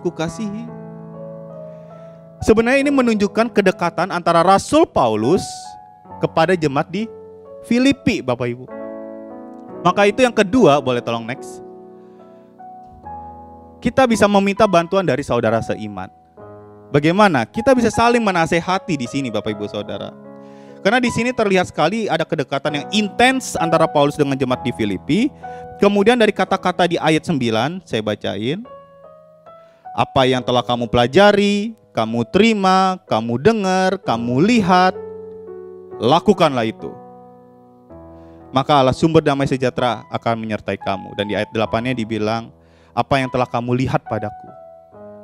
Speaker 2: kukasihi. Sebenarnya ini menunjukkan kedekatan antara Rasul Paulus kepada jemaat di Filipi, Bapak Ibu. Maka itu yang kedua, boleh tolong next. kita bisa meminta bantuan dari saudara seiman. Bagaimana? Kita bisa saling menasehati di sini Bapak Ibu Saudara. Karena di sini terlihat sekali ada kedekatan yang intens antara Paulus dengan jemaat di Filipi. Kemudian dari kata-kata di ayat 9, saya bacain. Apa yang telah kamu pelajari, kamu terima, kamu dengar, kamu lihat, lakukanlah itu. Maka Allah sumber damai sejahtera akan menyertai kamu. Dan di ayat 8-nya dibilang, apa yang telah kamu lihat padaku,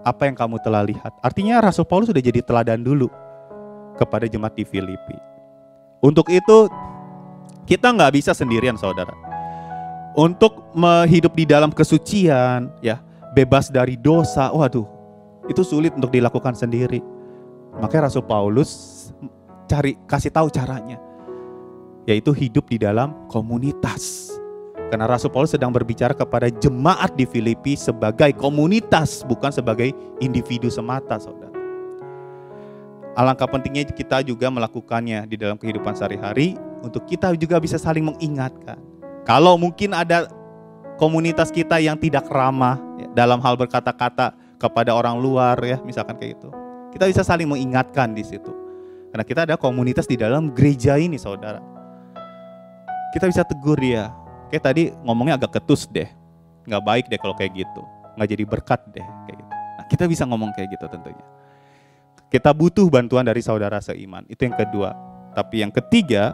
Speaker 2: apa yang kamu telah lihat. Artinya Rasul Paulus sudah jadi teladan dulu kepada jemaat di Filipi. Untuk itu kita nggak bisa sendirian saudara. Untuk hidup di dalam kesucian, ya, bebas dari dosa, waduh, itu sulit untuk dilakukan sendiri. Makanya Rasul Paulus kasih tahu caranya, yaitu hidup di dalam komunitas. Karena Rasul Paulus sedang berbicara kepada jemaat di Filipi sebagai komunitas, bukan sebagai individu semata, saudara. Alangkah pentingnya kita juga melakukannya di dalam kehidupan sehari-hari untuk kita juga bisa saling mengingatkan. Kalau mungkin ada komunitas kita yang tidak ramah ya, dalam hal berkata-kata kepada orang luar ya, misalkan kayak itu. Kita bisa saling mengingatkan di situ. Karena kita ada komunitas di dalam gereja ini, saudara. Kita bisa tegur dia. Kayak tadi ngomongnya agak ketus deh. Nggak baik deh kalau kayak gitu. Nggak jadi berkat deh kayak gitu. Nah, kita bisa ngomong kayak gitu tentunya. Kita butuh bantuan dari saudara seiman. Itu yang kedua. Tapi yang ketiga,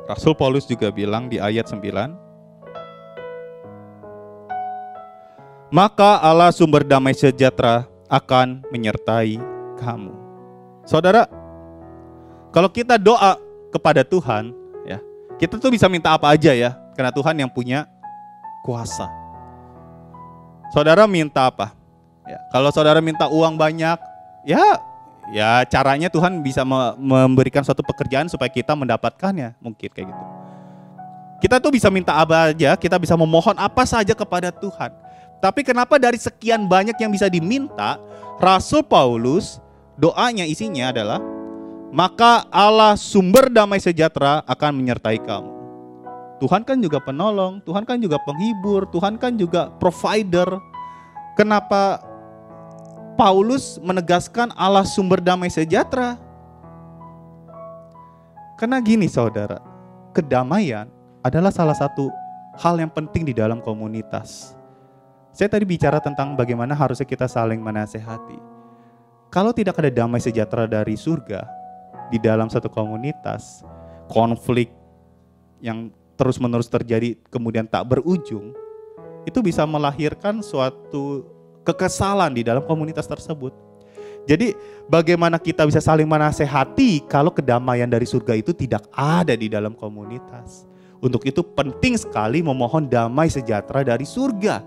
Speaker 2: Rasul Paulus juga bilang di ayat 9, maka Allah sumber damai sejahtera akan menyertai kamu. Saudara, kalau kita doa kepada Tuhan, ya, kita tuh bisa minta apa aja ya, karena Tuhan yang punya kuasa. Saudara minta apa? Ya, kalau saudara minta uang banyak, ya caranya Tuhan bisa memberikan suatu pekerjaan supaya kita mendapatkannya, mungkin kayak gitu. Kita tuh bisa minta apa aja, kita bisa memohon apa saja kepada Tuhan. Tapi kenapa dari sekian banyak yang bisa diminta, Rasul Paulus doanya isinya adalah, maka Allah sumber damai sejahtera akan menyertai kamu. Tuhan kan juga penolong, Tuhan kan juga penghibur, Tuhan kan juga provider. Kenapa Paulus menegaskan Allah sumber damai sejahtera? Karena gini saudara, kedamaian adalah salah satu hal yang penting di dalam komunitas. Saya tadi bicara tentang bagaimana harusnya kita saling menasehati. Kalau tidak ada damai sejahtera dari surga di dalam satu komunitas, konflik yang terus-menerus terjadi kemudian tak berujung, itu bisa melahirkan suatu kekesalan di dalam komunitas tersebut. Jadi bagaimana kita bisa saling menasehati kalau kedamaian dari surga itu tidak ada di dalam komunitas. Untuk itu penting sekali memohon damai sejahtera dari surga.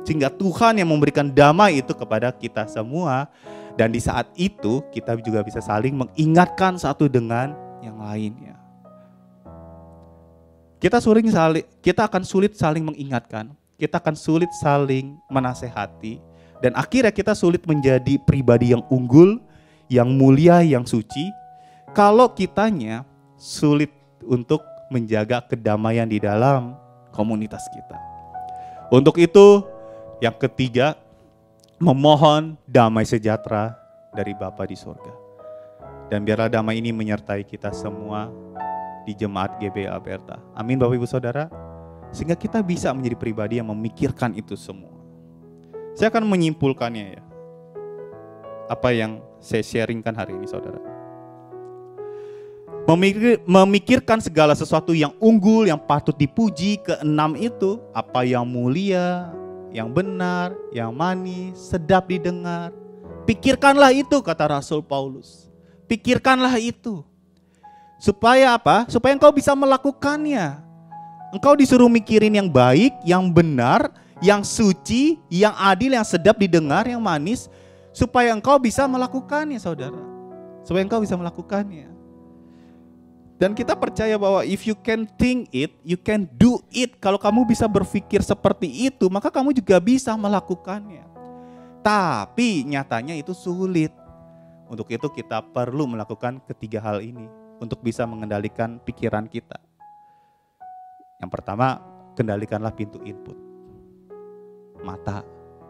Speaker 2: Sehingga Tuhan yang memberikan damai itu kepada kita semua. Dan di saat itu kita juga bisa saling mengingatkan satu dengan yang lainnya. Kita akan sulit saling mengingatkan. Kita akan sulit saling menasehati. Dan akhirnya kita sulit menjadi pribadi yang unggul, yang mulia, yang suci. Kalau kitanya sulit untuk menjaga kedamaian di dalam komunitas kita. Untuk itu yang ketiga, memohon damai sejahtera dari Bapa di surga. Dan biarlah damai ini menyertai kita semua di jemaat GBA Alberta. Amin Bapak Ibu Saudara. Sehingga kita bisa menjadi pribadi yang memikirkan itu semua. Saya akan menyimpulkannya ya. Apa yang saya sharingkan hari ini saudara. Memikirkan segala sesuatu yang unggul, yang patut dipuji. Keenam itu, apa yang mulia, yang benar, yang manis, sedap didengar. Pikirkanlah itu kata Rasul Paulus. Pikirkanlah itu. Supaya apa? Supaya engkau bisa melakukannya. Engkau disuruh mikirin yang baik, yang benar, yang suci, yang adil, yang sedap didengar, yang manis. Supaya engkau bisa melakukannya saudara. Supaya engkau bisa melakukannya. Dan kita percaya bahwa if you can think it, you can do it. Kalau kamu bisa berpikir seperti itu, maka kamu juga bisa melakukannya. Tapi nyatanya itu sulit. Untuk itu kita perlu melakukan ketiga hal ini untuk bisa mengendalikan pikiran kita. Yang pertama, kendalikanlah pintu input. Mata,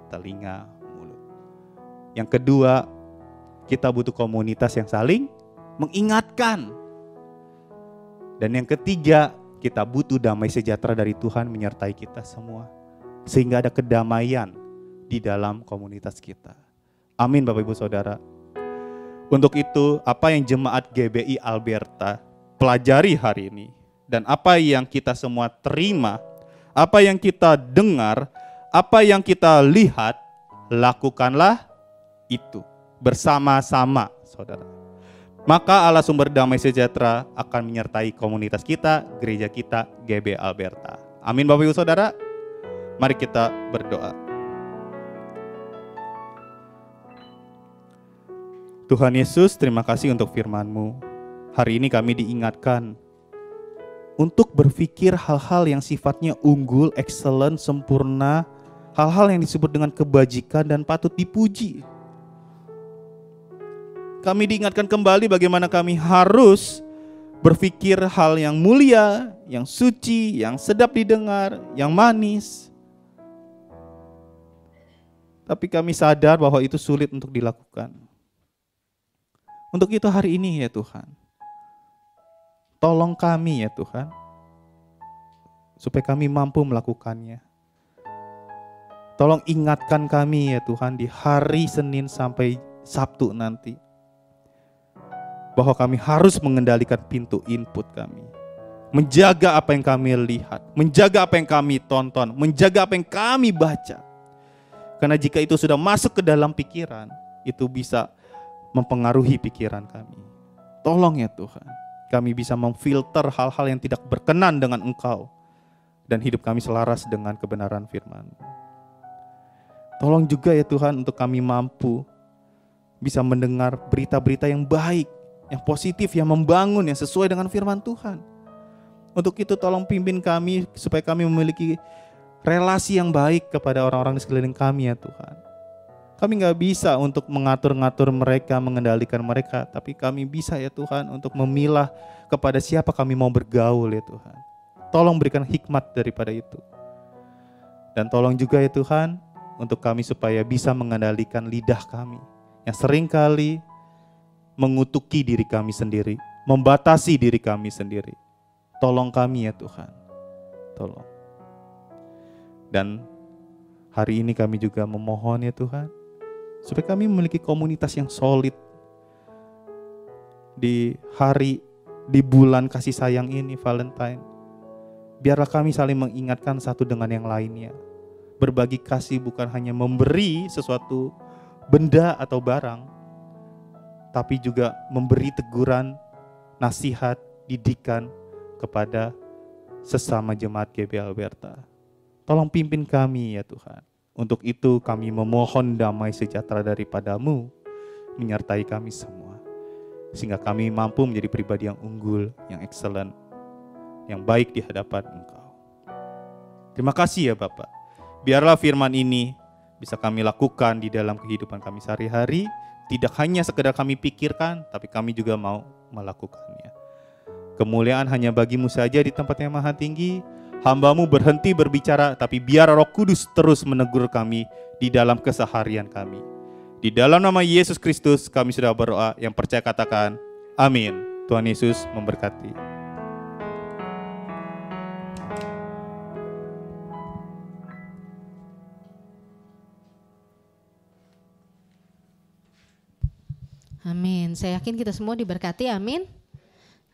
Speaker 2: telinga, mulut. Yang kedua, kita butuh komunitas yang saling mengingatkan. Dan yang ketiga, kita butuh damai sejahtera dari Tuhan menyertai kita semua. Sehingga ada kedamaian di dalam komunitas kita. Amin Bapak Ibu Saudara. Untuk itu, apa yang jemaat GBI Alberta pelajari hari ini, dan apa yang kita semua terima, apa yang kita dengar, apa yang kita lihat, lakukanlah itu bersama-sama, saudara. Maka Allah sumber damai sejahtera akan menyertai komunitas kita, gereja kita, GBI Alberta. Amin Bapak Ibu Saudara. Mari kita berdoa. Tuhan Yesus, terima kasih untuk firman-Mu. Hari ini kami diingatkan untuk berpikir hal-hal yang sifatnya unggul, excellent, sempurna, hal-hal yang disebut dengan kebajikan dan patut dipuji. Kami diingatkan kembali bagaimana kami harus berpikir hal yang mulia, yang suci, yang sedap didengar, yang manis. Tapi kami sadar bahwa itu sulit untuk dilakukan. Untuk itu hari ini ya Tuhan, tolong kami ya Tuhan, supaya kami mampu melakukannya. Tolong ingatkan kami ya Tuhan di hari Senin sampai Sabtu nanti, bahwa kami harus mengendalikan pintu input kami. Menjaga apa yang kami lihat, menjaga apa yang kami tonton, menjaga apa yang kami baca. Karena jika itu sudah masuk ke dalam pikiran, itu bisa mempengaruhi pikiran kami. Tolong ya Tuhan, kami bisa memfilter hal-hal yang tidak berkenan dengan Engkau, dan hidup kami selaras dengan kebenaran firman. Tolong juga ya Tuhan untuk kami mampu bisa mendengar berita-berita yang baik, yang positif, yang membangun, yang sesuai dengan firman Tuhan. Untuk itu tolong pimpin kami supaya kami memiliki relasi yang baik kepada orang-orang di sekeliling kami ya Tuhan. Kami gak bisa untuk mengatur-ngatur mereka, mengendalikan mereka, tapi kami bisa ya Tuhan untuk memilah kepada siapa kami mau bergaul ya Tuhan. Tolong berikan hikmat daripada itu. Dan tolong juga ya Tuhan untuk kami supaya bisa mengendalikan lidah kami yang seringkali mengutuki diri kami sendiri, membatasi diri kami sendiri. Tolong kami ya Tuhan, tolong. Dan hari ini kami juga memohon ya Tuhan, supaya kami memiliki komunitas yang solid di hari, di bulan kasih sayang ini, Valentine. Biarlah kami saling mengingatkan satu dengan yang lainnya. Berbagi kasih bukan hanya memberi sesuatu benda atau barang, tapi juga memberi teguran, nasihat, didikan kepada sesama jemaat GBI Alberta. Tolong pimpin kami ya Tuhan. Untuk itu kami memohon damai sejahtera daripada-Mu menyertai kami semua. Sehingga kami mampu menjadi pribadi yang unggul, yang excellent, yang baik di hadapan Engkau. Terima kasih ya Bapak. Biarlah firman ini bisa kami lakukan di dalam kehidupan kami sehari-hari. Tidak hanya sekedar kami pikirkan, tapi kami juga mau melakukannya. Kemuliaan hanya bagi-Mu saja di tempat yang maha tinggi. Hamba-Mu berhenti berbicara, tapi biar Roh Kudus terus menegur kami di dalam keseharian kami. Di dalam nama Yesus Kristus kami sudah berdoa, yang percaya katakan, amin. Tuhan Yesus memberkati.
Speaker 1: Amin. Saya yakin kita semua diberkati, amin.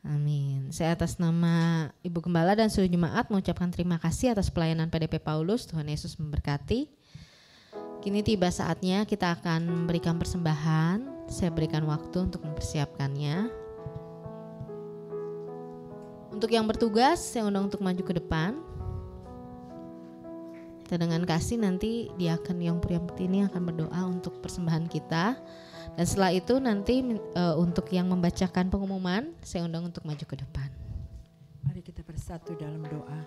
Speaker 1: Amin. Saya atas nama Ibu Gembala dan seluruh jemaat mengucapkan terima kasih atas pelayanan PDP Paulus. Tuhan Yesus memberkati. Kini tiba saatnya kita akan memberikan persembahan. Saya berikan waktu untuk mempersiapkannya. Untuk yang bertugas, saya undang untuk maju ke depan. Kita dengan kasih nanti diaken yang Priamti ini akan berdoa untuk persembahan kita. Dan setelah itu nanti untuk yang membacakan pengumuman, saya undang untuk maju ke depan.
Speaker 3: Mari kita bersatu dalam doa.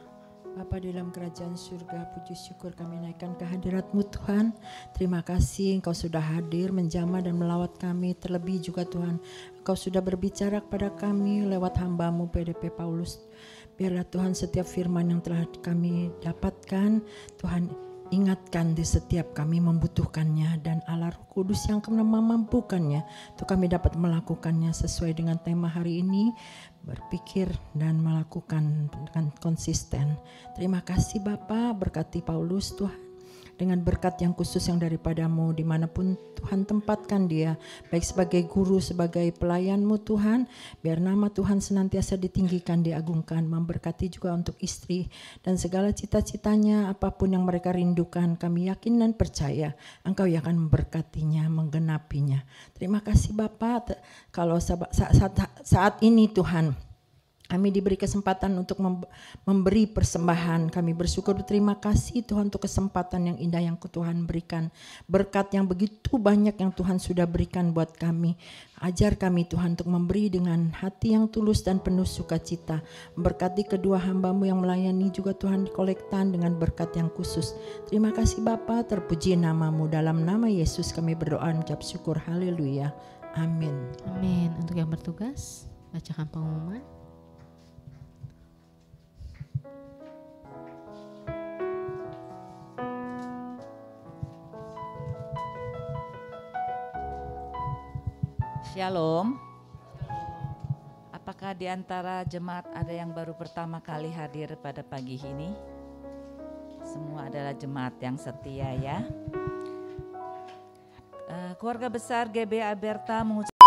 Speaker 3: Bapa di dalam kerajaan surga, puji syukur kami naikkan kehadirat-Mu Tuhan. Terima kasih Engkau sudah hadir menjamah dan melawat kami. Terlebih juga Tuhan, Engkau sudah berbicara kepada kami lewat hamba-Mu PDP Paulus. Biarlah Tuhan setiap firman yang telah kami dapatkan, Tuhan ingatkan di setiap kami membutuhkannya, dan Allah Roh Kudus yang akan memampukannya untuk kami dapat melakukannya sesuai dengan tema hari ini, berpikir dan melakukan dengan konsisten. Terima kasih Bapa, berkati Paulus Tuhan dengan berkat yang khusus yang daripadamu dimanapun Tuhan tempatkan dia, baik sebagai guru, sebagai pelayanmu Tuhan. Biar nama Tuhan senantiasa ditinggikan, diagungkan, memberkati juga untuk istri dan segala cita-citanya, apapun yang mereka rindukan. Kami yakin dan percaya Engkau yang akan memberkatinya, menggenapinya. Terima kasih Bapak. Kalau saat ini Tuhan kami diberi kesempatan untuk memberi persembahan. Kami bersyukur, berterima kasih Tuhan untuk kesempatan yang indah yang Tuhan berikan. Berkat yang begitu banyak yang Tuhan sudah berikan buat kami. Ajar kami Tuhan untuk memberi dengan hati yang tulus dan penuh sukacita. Memberkati kedua hamba-Mu yang melayani juga Tuhan di kolektan dengan berkat yang khusus. Terima kasih Bapa, terpuji nama-Mu. Dalam nama Yesus kami berdoa mengucap syukur. Haleluya. Amin.
Speaker 1: Amin. Untuk yang bertugas, bacakan pengumuman.
Speaker 4: Shalom. Apakah di antara jemaat ada yang baru pertama kali hadir pada pagi ini? Semua adalah jemaat yang setia ya. Keluarga besar GBA Berta mengucapkan